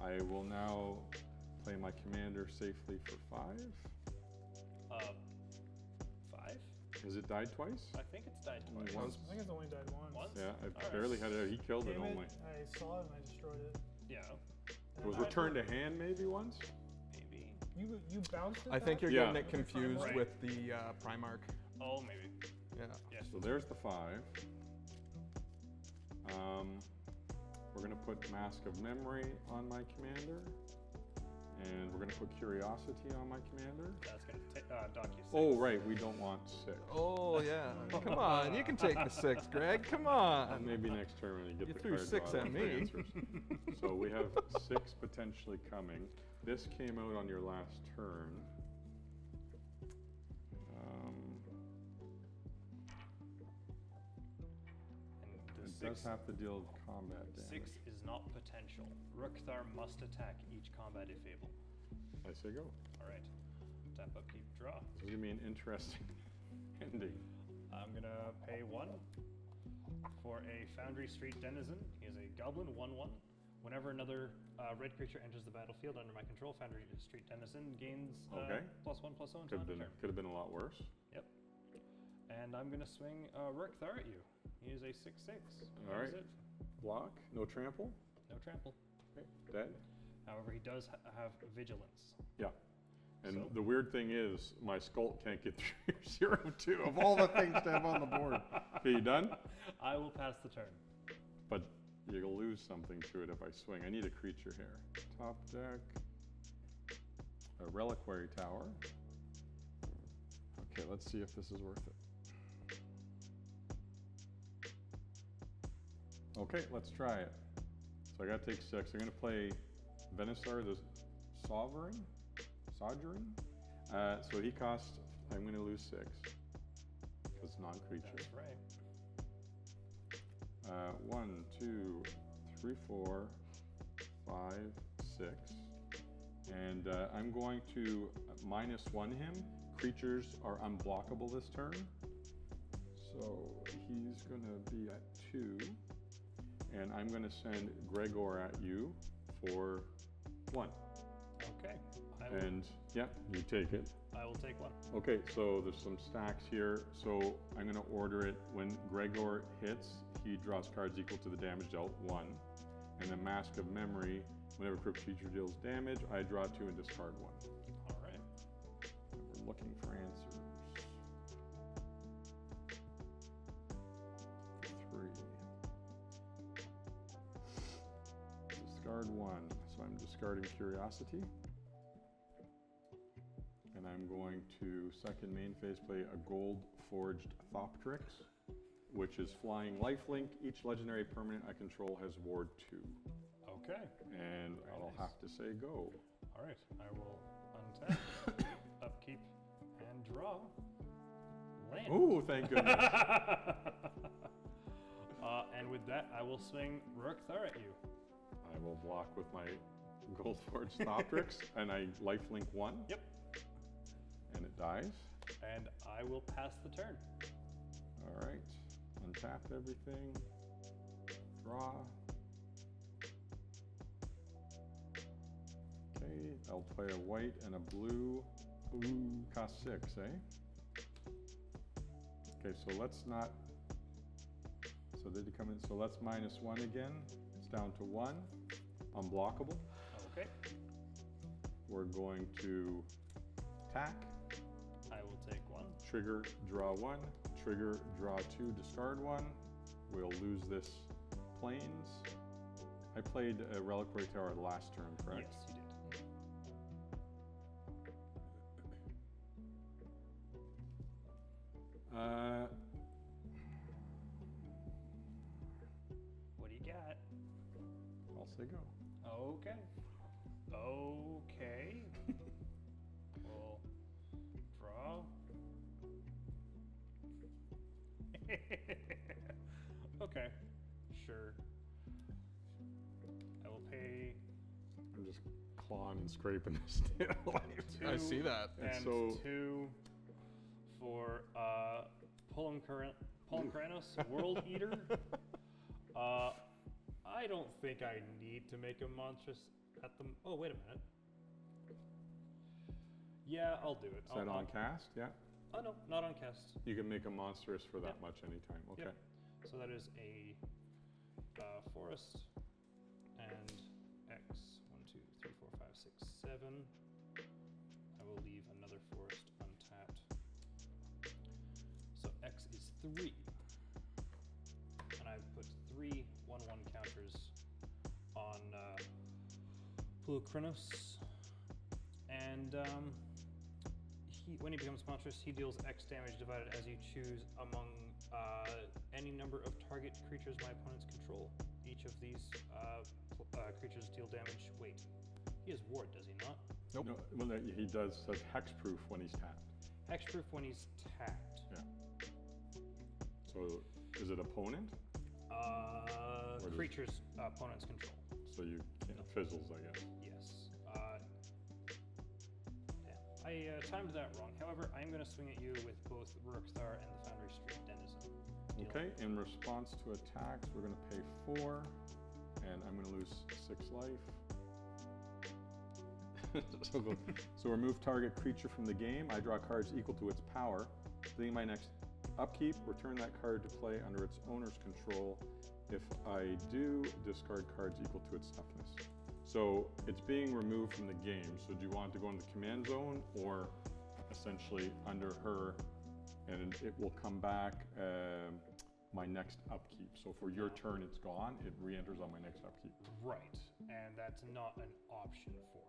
Speaker 1: I will now play my commander safely for 5.
Speaker 2: 5?
Speaker 1: Has it died twice?
Speaker 2: I think it's died
Speaker 1: Only
Speaker 2: twice.
Speaker 1: once.
Speaker 3: I think it's only died once.
Speaker 2: Once?
Speaker 1: Yeah, I
Speaker 2: Alright.
Speaker 1: barely had it. He killed it
Speaker 3: Damn it,
Speaker 1: only.
Speaker 3: I saw it and I destroyed it.
Speaker 2: Yeah,
Speaker 1: It was returned to hand maybe once?
Speaker 2: maybe.
Speaker 3: You bounced it
Speaker 4: I think
Speaker 3: back?
Speaker 4: you're
Speaker 1: Yeah.
Speaker 4: getting it confused
Speaker 2: Right.
Speaker 4: with the Primarch.
Speaker 2: Oh, maybe.
Speaker 4: Yeah.
Speaker 2: Yes.
Speaker 1: So there's the 5. We're going to put Mask of Memory on my commander. And we're going to put Curiosity on my commander.
Speaker 2: That's going to dock you 6.
Speaker 1: Oh, right, we don't want 6.
Speaker 4: Oh yeah. Come on, you can take the 6, Greg. Come on.
Speaker 1: Maybe next turn when you get
Speaker 4: You
Speaker 1: the
Speaker 4: threw
Speaker 1: card
Speaker 4: 6
Speaker 1: draw,
Speaker 4: at
Speaker 1: the
Speaker 4: me.
Speaker 1: answers. So we have 6 potentially coming. This came out on your last turn.
Speaker 2: And
Speaker 1: It
Speaker 2: the
Speaker 1: does
Speaker 2: 6,
Speaker 1: have to deal with combat damage.
Speaker 2: 6 is not potential. Rukthar must attack each combat if able.
Speaker 1: I say go.
Speaker 2: Alright. Tap, upkeep, draw.
Speaker 1: This is going to be an interesting ending.
Speaker 2: I'm going to pay 1 for a Foundry Street Denizen. He is a goblin, 1/1. Whenever another red creature enters the battlefield under my control, Foundry Street Denizen gains
Speaker 1: Okay.
Speaker 2: +1/+0 until end of turn.
Speaker 1: Could have been a lot worse.
Speaker 2: Yep. And I'm going to swing Rukthar at you. He is a 6/6.
Speaker 1: All right.
Speaker 2: That is it.
Speaker 1: Block, no trample.
Speaker 2: No trample.
Speaker 1: Okay. Dead.
Speaker 2: However, he does have vigilance.
Speaker 1: Yeah. And
Speaker 2: So?
Speaker 1: the weird thing is, my Skull can't get through 0/2 of all the things to have on the board. Okay, you done?
Speaker 2: I will pass the turn.
Speaker 1: But you'll lose something to it if I swing. I need a creature here. Top deck. A Reliquary Tower. Okay, let's see if this is worth it. Okay, let's try it. So I gotta take 6. I'm gonna play Venusaur the Sovereign? So he costs, I'm gonna lose 6. Because it's non-creature.
Speaker 2: That's right.
Speaker 1: 1, 2, 3, 4, 5, 6. And I'm going to -1 him. Creatures are unblockable this turn. So he's going to be at 2. And I'm going to send Gregor at you for 1.
Speaker 2: Okay.
Speaker 1: And yeah, you take it.
Speaker 2: I will take 1.
Speaker 1: Okay, so there's some stacks here. So I'm going to order it. When Gregor hits, he draws cards equal to the damage dealt, 1. And then Mask of Memory, whenever creature deals damage, I draw 2 and discard 1.
Speaker 2: All right.
Speaker 1: We're looking for answers. 3. Discard 1. So I'm discarding Curiosity. And I'm going to, second main phase, play a gold forged Thoptrix, which is flying lifelink. Each legendary permanent I control has ward 2.
Speaker 2: Okay.
Speaker 1: And
Speaker 2: Very
Speaker 1: I'll
Speaker 2: nice.
Speaker 1: have to say go.
Speaker 2: All right. I will untap, upkeep, and draw. Land.
Speaker 1: Oh, thank goodness.
Speaker 2: And with that, I will swing Rukthar at you.
Speaker 1: I will block with my gold forged Thoptrix, and I lifelink 1.
Speaker 2: Yep.
Speaker 1: And it dies.
Speaker 2: And I will pass the turn.
Speaker 1: All right. Untap everything. Draw. Okay, I'll play a white and a blue. Ooh, cost 6, eh? Okay, so let's not. So did it come in? So let's -1 again. It's down to 1. Unblockable.
Speaker 2: Okay.
Speaker 1: We're going to attack.
Speaker 2: I will take 1.
Speaker 1: Trigger, draw 1. Trigger, draw 2, discard 1. We'll lose this plains. I played a Reliquary Tower last turn, correct?
Speaker 2: Yes, you did. What do you got?
Speaker 1: I'll say go.
Speaker 2: Okay. Okay. We'll draw. Okay. Sure. I will pay
Speaker 1: I'm just clawing and scraping this life.
Speaker 2: 2.
Speaker 4: I see that.
Speaker 1: And
Speaker 2: And
Speaker 1: so-
Speaker 2: 2 for Polymkranos, World Eater. I don't think I need to make a monstrous at the. Oh, wait a minute. Yeah, I'll do it.
Speaker 1: Is that on cast? Yeah.
Speaker 2: Oh no, not on cast.
Speaker 1: You can make a monstrous for that
Speaker 2: Yep.
Speaker 1: much anytime. Okay.
Speaker 2: Yep. So that is a forest and X. 1, 2, 3, 4, 5, 6, 7. I will leave another forest untapped. So X is 3. And I've put 3 1/1 counters on Polymkranos. And when he becomes monstrous, he deals X damage divided as you choose among any number of target creatures my opponents control. Each of these creatures deal damage. Wait, he has ward, does he not?
Speaker 4: Nope.
Speaker 1: No, well, he does says hexproof when he's tapped.
Speaker 2: Hexproof when he's tapped.
Speaker 1: Yeah. So is it opponent? does-
Speaker 2: Creatures opponents control.
Speaker 1: So you can't fizzles, I guess.
Speaker 2: Yes. Yeah. I timed that wrong. However, I'm going to swing at you with both Rurikthar and the Foundry Street Denizen. Deal.
Speaker 1: Okay. In response to attacks, we're going to pay 4, and I'm going to lose 6 life. So remove target creature from the game. I draw cards equal to its power. Beginning my next upkeep, return that card to play under its owner's control. If I do, discard cards equal to its toughness. So it's being removed from the game. So do you want to go into the command zone or essentially under her, and it will come back my next upkeep. So for your turn, it's gone. It re-enters on my next upkeep.
Speaker 2: Right, and that's not an option for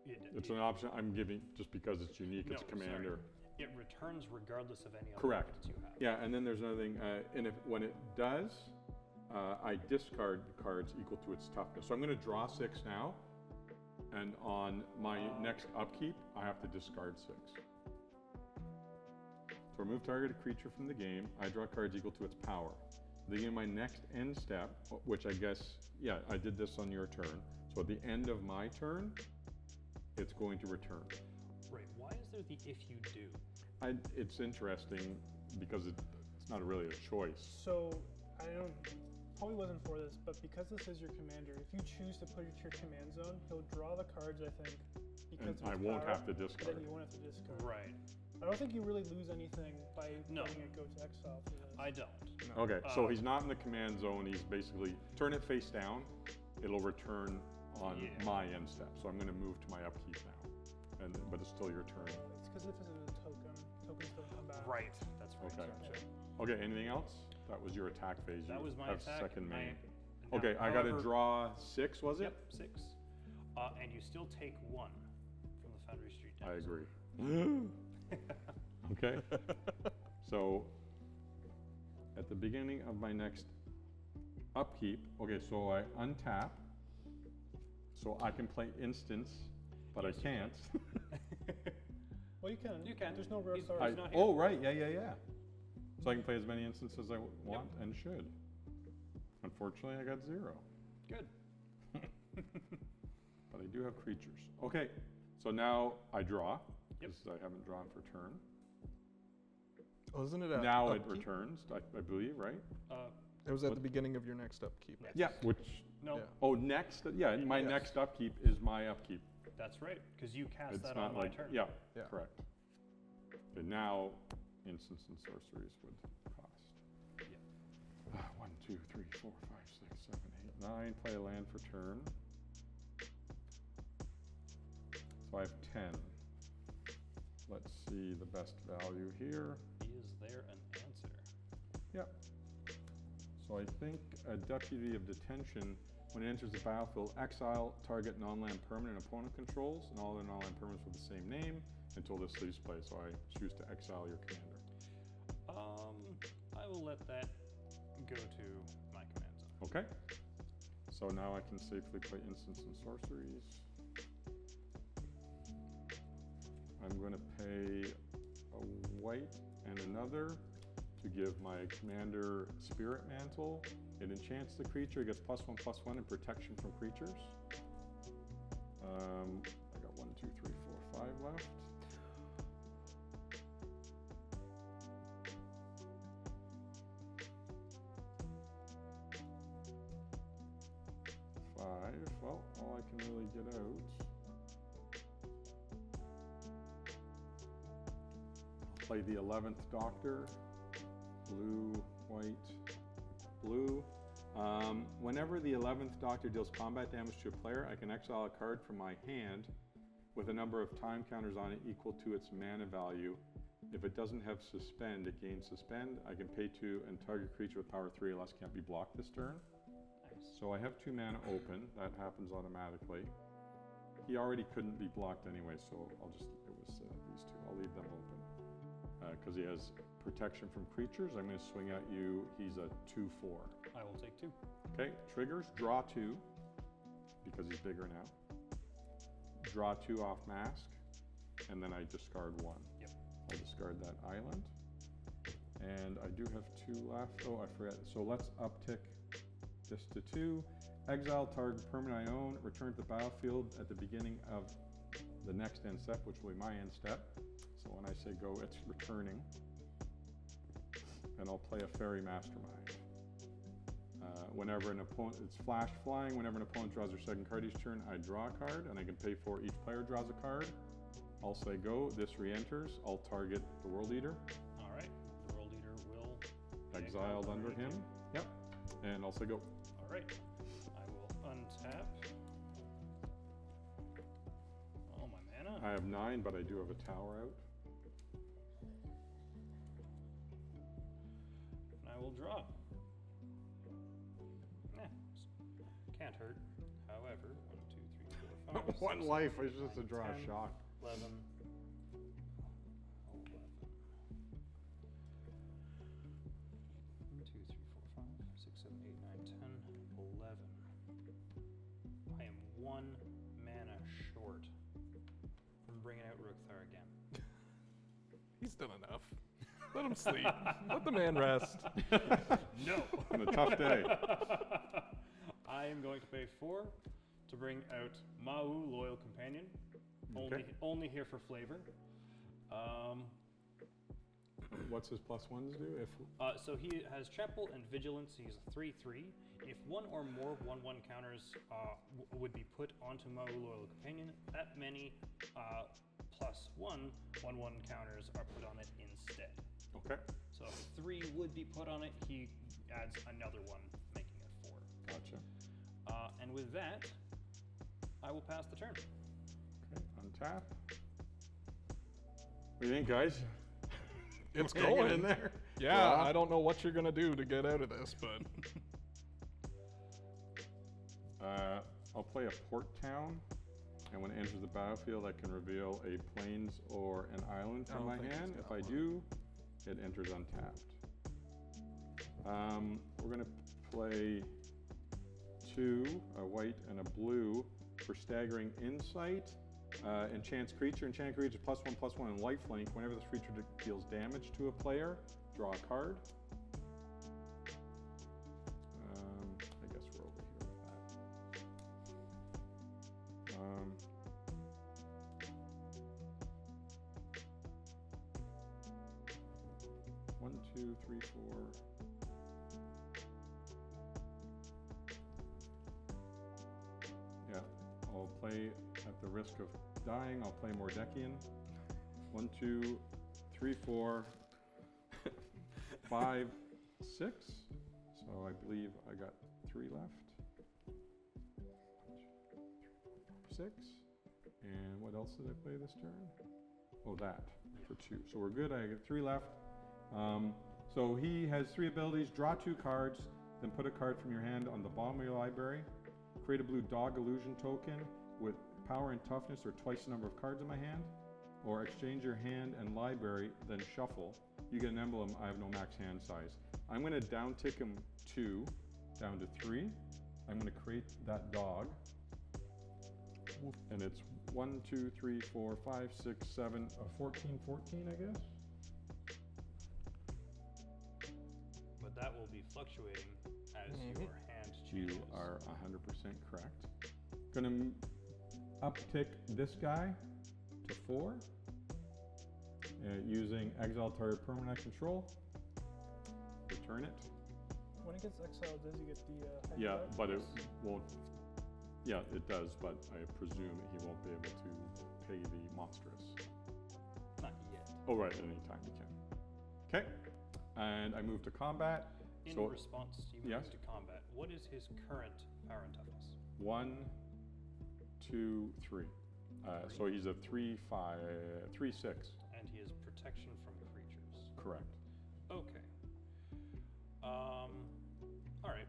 Speaker 2: you.
Speaker 1: It's an option I'm giving just because it's unique. It's
Speaker 2: No,
Speaker 1: commander.
Speaker 2: sorry. It returns regardless of any other
Speaker 1: Correct.
Speaker 2: cards you have.
Speaker 1: Yeah, and then there's another thing. And when it does, I discard cards equal to its toughness. So I'm going to draw 6 now, and on my next upkeep, I have to discard 6. To remove targeted creature from the game, I draw cards equal to its power. Beginning my next end step, which I guess, yeah, I did this on your turn. So at the end of my turn, it's going to return.
Speaker 2: Right, why is there the if you do?
Speaker 1: It's interesting because it's not really a choice.
Speaker 3: So I don't probably wasn't for this, but because this is your commander, if you choose to put it to your command zone, he'll draw the cards, I think, because
Speaker 1: And
Speaker 3: of
Speaker 1: I
Speaker 3: its
Speaker 1: won't
Speaker 3: power,
Speaker 1: have to
Speaker 3: but
Speaker 1: discard.
Speaker 3: then you won't have to discard.
Speaker 2: Right,
Speaker 3: I don't think you really lose anything by
Speaker 2: No.
Speaker 3: letting it go to exile for this.
Speaker 2: I don't.
Speaker 1: Okay, so he's not in the command zone. He's basically turn it face down. It'll return on
Speaker 2: Yeah.
Speaker 1: my end step. So I'm going to move to my upkeep now, but it's still your turn.
Speaker 3: It's because if it's a token, tokens don't come back.
Speaker 2: Right, that's right.
Speaker 1: Okay.
Speaker 2: Gotcha.
Speaker 1: Okay, anything else? That was your attack phase.
Speaker 2: That
Speaker 1: You
Speaker 2: was my
Speaker 1: have
Speaker 2: attack.
Speaker 1: second main.
Speaker 2: Now,
Speaker 1: Okay, I got to
Speaker 2: however-
Speaker 1: draw 6. Was it?
Speaker 2: Yep, 6. And you still take 1 from the Foundry Street.
Speaker 1: I
Speaker 2: Denizen.
Speaker 1: agree. Okay. So at the beginning of my next upkeep, okay, so I untap, so I can play instance, but
Speaker 2: Yes,
Speaker 1: I
Speaker 2: you
Speaker 1: can't.
Speaker 3: Well, you can.
Speaker 2: You can.
Speaker 3: There's no rare
Speaker 2: He's-
Speaker 3: stars.
Speaker 2: he's not here.
Speaker 1: Oh, right, yeah. So I can play as many instances as I want and should. Unfortunately, I got 0.
Speaker 2: Good.
Speaker 1: But I do have creatures. Okay, so now I draw,
Speaker 2: Yep.
Speaker 1: because I haven't drawn for turn.
Speaker 4: Oh, isn't it?
Speaker 1: Now it
Speaker 4: upkeep?
Speaker 1: returns, I believe, right?
Speaker 4: It was at the beginning of your next upkeep.
Speaker 2: Next.
Speaker 1: Yeah, which,
Speaker 2: No,
Speaker 4: Yeah.
Speaker 1: oh, next, yeah, my
Speaker 4: Yes.
Speaker 1: next upkeep is my upkeep.
Speaker 2: that's right, because you cast
Speaker 1: It's
Speaker 2: that
Speaker 1: not
Speaker 2: on my
Speaker 1: like,
Speaker 2: turn.
Speaker 1: yeah,
Speaker 4: Yeah.
Speaker 1: correct. But now, instants and sorceries would cost.
Speaker 2: Yeah.
Speaker 1: 1, 2, 3, 4, 5, 6, 7, 8, 9. Play a land for turn. So I have 10. Let's see the best value here.
Speaker 2: Is there an answer?
Speaker 1: Yep. So I think a Deputy of Detention, when it enters the battlefield, exile target non-land permanent opponent controls and all other non-land permanents with the same name until this leaves play. So I choose to exile your commander.
Speaker 2: I will let that go to my command zone.
Speaker 1: Okay. So now I can safely play instants and sorceries. I'm going to pay a white and another to give my commander Spirit Mantle. It enchants the creature. It gets +1/+1 and protection from creatures. I got 1, 2, 3, 4, 5 left. Well, all I can really get out. I'll play the 11th Doctor. Blue, white, blue. Whenever the 11th Doctor deals combat damage to a player, I can exile a card from my hand with a number of time counters on it equal to its mana value. If it doesn't have suspend, it gains suspend. I can pay 2 and target creature with power 3 or less can't be blocked this turn.
Speaker 2: Nice.
Speaker 1: So I have 2 mana open. That happens automatically. He already couldn't be blocked anyway, so it was these 2. I'll leave them open. Because he has protection from creatures. I'm going to swing at you. He's a 2/4.
Speaker 2: I will take 2.
Speaker 1: Okay, triggers, draw 2, because he's bigger now. Draw 2 off mask, and then I discard 1.
Speaker 2: Yep.
Speaker 1: I'll discard that island. And I do have 2 left. Oh, I forgot. So let's uptick this to 2. Exile target permanent I own, return to the battlefield at the beginning of the next end step, which will be my end step. So when I say go, it's returning. And I'll play a Fairy Mastermind. Whenever an opponent, it's flash flying, whenever an opponent draws their second card each turn, I draw a card, and I can pay 4 each player draws a card. I'll say go, this re-enters, I'll target the World Eater.
Speaker 2: Alright, the World Eater will be
Speaker 1: Exiled under him. Yep. And I'll say go.
Speaker 2: Alright, I will untap. All my mana.
Speaker 1: I have 9, but I do have a tower out.
Speaker 2: And I will draw. Can't hurt. However, 1, 2, 3, 4, 5.
Speaker 1: One
Speaker 2: 6,
Speaker 1: life
Speaker 2: 7,
Speaker 1: is just
Speaker 2: 8,
Speaker 1: a draw
Speaker 2: 9, 10,
Speaker 1: shock.
Speaker 2: 11. 1, 2, 3, 4, 5, 6, 7, 8, 9, 10, 11. I am 1 mana short from bringing out Rookthar again.
Speaker 4: He's done enough. Let him sleep. Let the man rest.
Speaker 2: No.
Speaker 1: On a tough day.
Speaker 2: I am going to pay 4 to bring out Mau, Loyal Companion.
Speaker 1: Okay.
Speaker 2: Only here for flavor.
Speaker 1: What's his +1s do?
Speaker 2: So he has Trample and Vigilance. He's a 3/3. If one or more 1/1 counters would be put onto Mau, Loyal Companion, that many +1 1/1 counters are put on it instead.
Speaker 1: Okay.
Speaker 2: So if 3 would be put on it, he adds another 1, making it 4.
Speaker 1: Gotcha.
Speaker 2: And with that, I will pass the turn.
Speaker 1: Okay, untap. What do you think, guys?
Speaker 4: It's
Speaker 1: Hanging
Speaker 4: going
Speaker 1: in there.
Speaker 4: Yeah,
Speaker 1: Draw.
Speaker 4: I don't know what you're gonna do to get out of this, but
Speaker 1: I'll play a Port Town, and when it enters the battlefield, I can reveal a plains or an island from my hand. If I do, it enters untapped. We're gonna play 2, a white and a blue, for staggering insight. Enchants creature. Enchanted creature +1/+1 and lifelink. Whenever this creature deals damage to a player, draw a card. I guess we're over here with that. 1, 2, 3, 4. Yeah, I'll play at the risk of dying. I'll play Mordekian. 1, 2, 3, 4, 5, 6. So I believe I got 3 left. 6. And what else did I play this turn? Oh, that for 2. So we're good. I got 3 left. So he has 3 abilities. Draw 2 cards, then put a card from your hand on the bottom of your library. Create a blue dog illusion token with power and toughness or twice the number of cards in my hand. Or exchange your hand and library, then shuffle. You get an emblem. I have no max hand size. I'm going to down tick him 2 down to 3. I'm going to create that dog. And it's 1, 2, 3, 4, 5, 6, 7, 14, I guess.
Speaker 2: But that will be fluctuating as your hand
Speaker 1: You
Speaker 2: changes.
Speaker 1: are 100% correct. Gonna uptick this guy to 4 using exile target permanent control. Return it.
Speaker 3: When it gets exiled, does he get the
Speaker 1: Yeah,
Speaker 3: hyper
Speaker 1: but it
Speaker 3: bonus?
Speaker 1: won't. Yeah, it does, but I presume he won't be able to pay the monstrous.
Speaker 2: Not yet.
Speaker 1: Oh, right, at any time he can. Okay, and I move to combat.
Speaker 2: In
Speaker 1: So,
Speaker 2: response to you moving
Speaker 1: yes.
Speaker 2: to combat, what is his current power and toughness?
Speaker 1: 1, 2, 3. So he's a 3, 5, 3, 6.
Speaker 2: And he has protection from creatures.
Speaker 1: Correct.
Speaker 2: Okay. All right.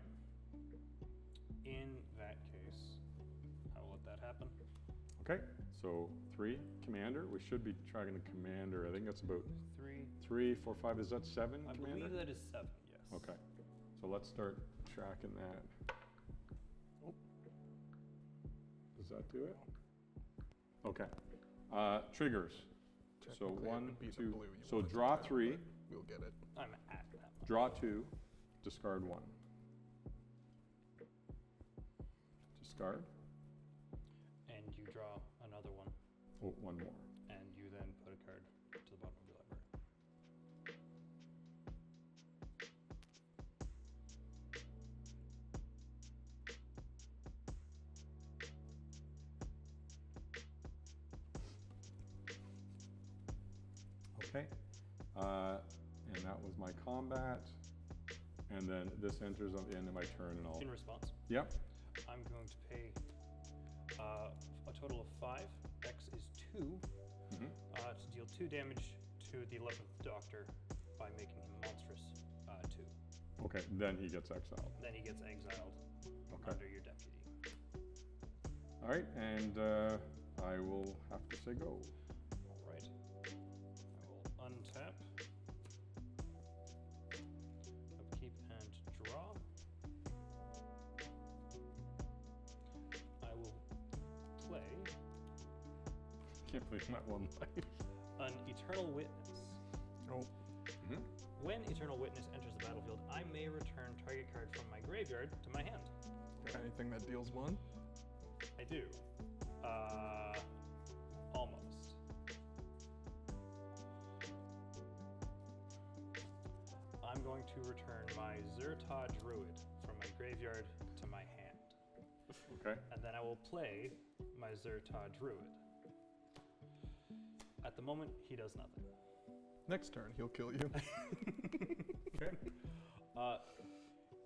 Speaker 2: In that case, I will let that happen.
Speaker 1: Okay, so 3, commander. We should be tracking the commander. I think that's about
Speaker 2: 3.
Speaker 1: 3, 4, 5. Is that 7,
Speaker 2: I
Speaker 1: commander?
Speaker 2: believe that is 7. Yes.
Speaker 1: Okay, so let's start tracking that. Oh. Does that do it? Okay. Triggers. So
Speaker 4: Technically, it
Speaker 1: 1,
Speaker 4: would be the
Speaker 1: 2.
Speaker 4: blue you
Speaker 1: So
Speaker 4: wanted to
Speaker 1: draw
Speaker 4: tap,
Speaker 1: 3,
Speaker 4: but we'll get it.
Speaker 2: I'm at that much.
Speaker 1: draw 2, discard 1. Discard.
Speaker 2: And you draw another one,
Speaker 1: Oh, 1 more.
Speaker 2: and you then put a card to the bottom of your library.
Speaker 1: Okay. And that was my combat. And then this enters on the end of my turn and I'll...
Speaker 2: In response,
Speaker 1: Yep.
Speaker 2: I'm going to pay a total of 5. X is 2
Speaker 1: Mhm.
Speaker 2: to deal 2 damage to the 11th Doctor by making him monstrous 2.
Speaker 1: Okay, then he gets exiled.
Speaker 2: Then he gets exiled
Speaker 1: Okay.
Speaker 2: under your deputy.
Speaker 1: All right, and I will have to say go.
Speaker 2: All right. I will untap, upkeep, and draw. I will play
Speaker 1: Can't believe my 1 life.
Speaker 2: an Eternal Witness.
Speaker 4: Oh,
Speaker 1: Mhm.
Speaker 2: When Eternal Witness enters the battlefield, I may return target card from my graveyard to my hand.
Speaker 4: anything that deals 1?
Speaker 2: I do. Almost. I'm going to return my Zerta Druid from my graveyard to my hand.
Speaker 1: Okay.
Speaker 2: And then I will play my Zerta Druid. At the moment, he does nothing.
Speaker 4: Next turn, he'll kill you.
Speaker 1: Okay.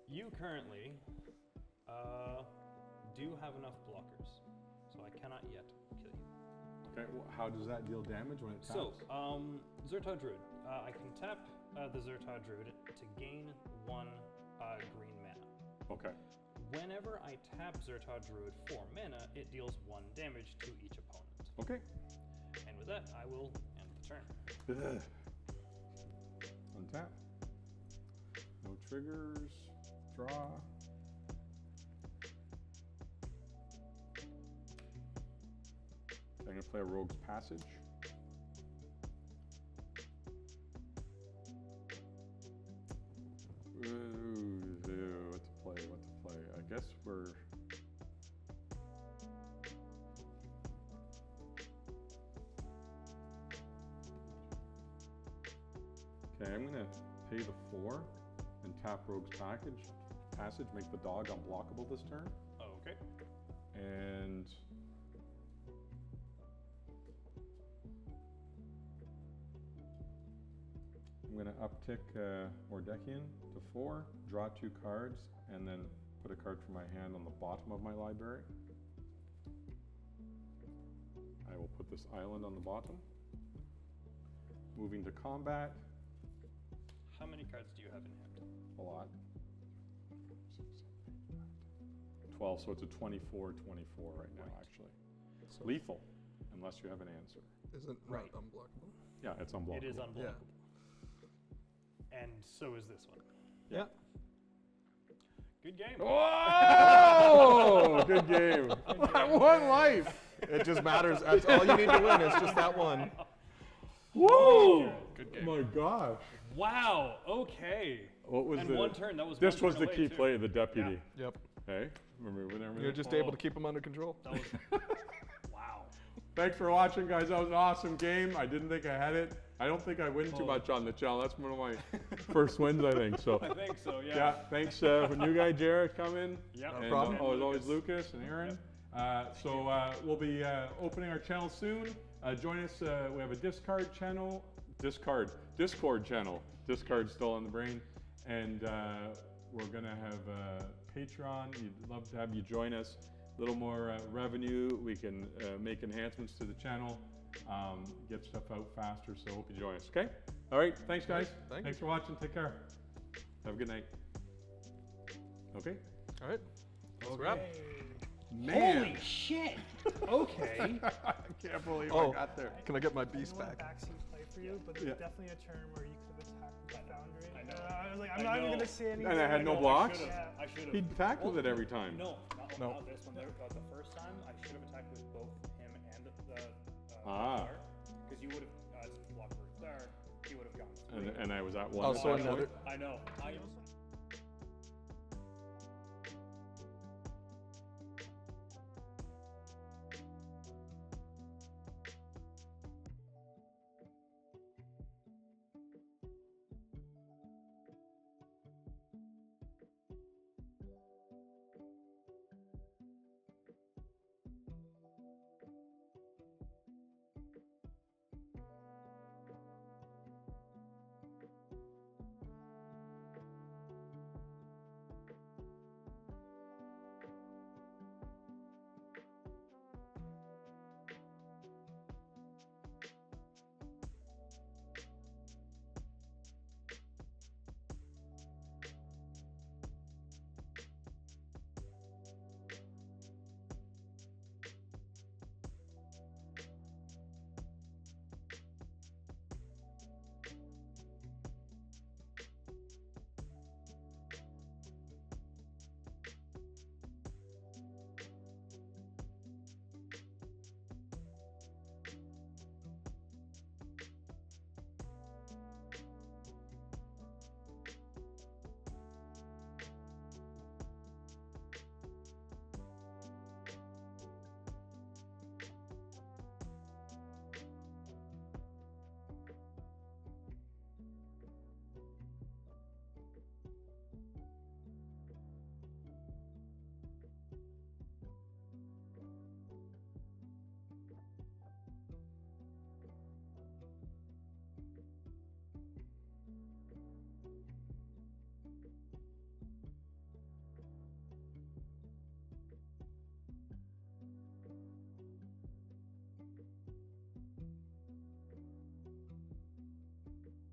Speaker 2: You currently do have enough blockers, so I cannot yet kill you.
Speaker 1: Okay, well, how does that deal damage when it taps?
Speaker 2: So, Zerta Druid. I can tap the Zerta Druid to gain 1 green mana.
Speaker 1: Okay.
Speaker 2: Whenever I tap Zerta Druid for mana, it deals 1 damage to each opponent.
Speaker 1: Okay.
Speaker 2: And with that, I will end the turn.
Speaker 1: Ugh. Untap. No triggers. Draw. I'm going to play a Rogue's Passage. Ooh, what to play? I guess we're... Okay, I'm going to pay the 4 and tap Rogue's Passage, make the dog unblockable this turn.
Speaker 2: Okay.
Speaker 1: And I'm going to uptick Mordekian to 4, draw 2 cards, and then put a card from my hand on the bottom of my library. I will put this island on the bottom. Moving to combat.
Speaker 2: How many cards do you have in hand?
Speaker 1: A lot. 12, so it's a 24-24 right now,
Speaker 2: Right.
Speaker 1: actually.
Speaker 4: So
Speaker 1: Lethal, unless you have an answer.
Speaker 4: isn't
Speaker 2: Right.
Speaker 4: not unblockable.
Speaker 1: Yeah, it's unblockable.
Speaker 2: It is unblockable. And so is this one.
Speaker 4: Yeah.
Speaker 2: Good game.
Speaker 1: Oh, good game. 1 life.
Speaker 4: It just matters. That's all you need to win. It's just that one.
Speaker 1: Whoa.
Speaker 4: Good
Speaker 1: Oh my gosh.
Speaker 2: Wow. Okay.
Speaker 1: What was
Speaker 2: And
Speaker 1: the...
Speaker 2: 1 turn. That was
Speaker 1: This
Speaker 2: one
Speaker 1: was
Speaker 2: turn
Speaker 1: the
Speaker 2: away,
Speaker 1: key
Speaker 2: too.
Speaker 1: play, the deputy.
Speaker 4: Yep.
Speaker 1: Hey, remember when
Speaker 4: You're just able to keep them under control.
Speaker 2: That was. Wow.
Speaker 1: Thanks for watching, guys. That was an awesome game. I didn't think I had it. I don't think I win too much on the channel. That's one of my first wins, I think. So,
Speaker 2: I think so. Yeah.
Speaker 1: yeah, thanks for new guy Jarrett coming.
Speaker 2: Yep.
Speaker 1: And
Speaker 4: problem.
Speaker 1: as always, Lucas and Aaron. We'll be opening our channel soon. Join us. We have a Discord channel. Discord channel. Discord's still on the brain. And we're going to have Patreon. We'd love to have you join us. A little more revenue. We can make enhancements to the channel, get stuff out faster. So hope you join us. Okay? All right. Thanks, guys. Thanks for watching. Take care. Have a good night. Okay?
Speaker 4: All right. That's a wrap.
Speaker 1: Man.
Speaker 2: Holy shit! Okay.
Speaker 1: I can't believe
Speaker 4: Oh.
Speaker 1: I got there.
Speaker 4: Can I get my
Speaker 3: I
Speaker 4: beast
Speaker 3: didn't want
Speaker 4: back?
Speaker 3: backseat play for you, but there's
Speaker 1: Yeah.
Speaker 3: definitely a turn where you could have attacked the foundry.
Speaker 2: I know.
Speaker 3: I was like,
Speaker 2: I
Speaker 3: I'm not even
Speaker 2: know.
Speaker 3: gonna say anything.
Speaker 1: And I had no
Speaker 2: No,
Speaker 1: blocks?
Speaker 3: Yeah.
Speaker 2: I should have.
Speaker 1: He attacked with it every time.
Speaker 2: No,
Speaker 4: No.
Speaker 2: not this one. The first time, I should have attacked with both him and the
Speaker 1: Ah.
Speaker 2: because you would have blocked for there. He would have gone.
Speaker 1: And I was at one.
Speaker 4: Oh, so
Speaker 1: at that point.
Speaker 4: another.
Speaker 2: I know.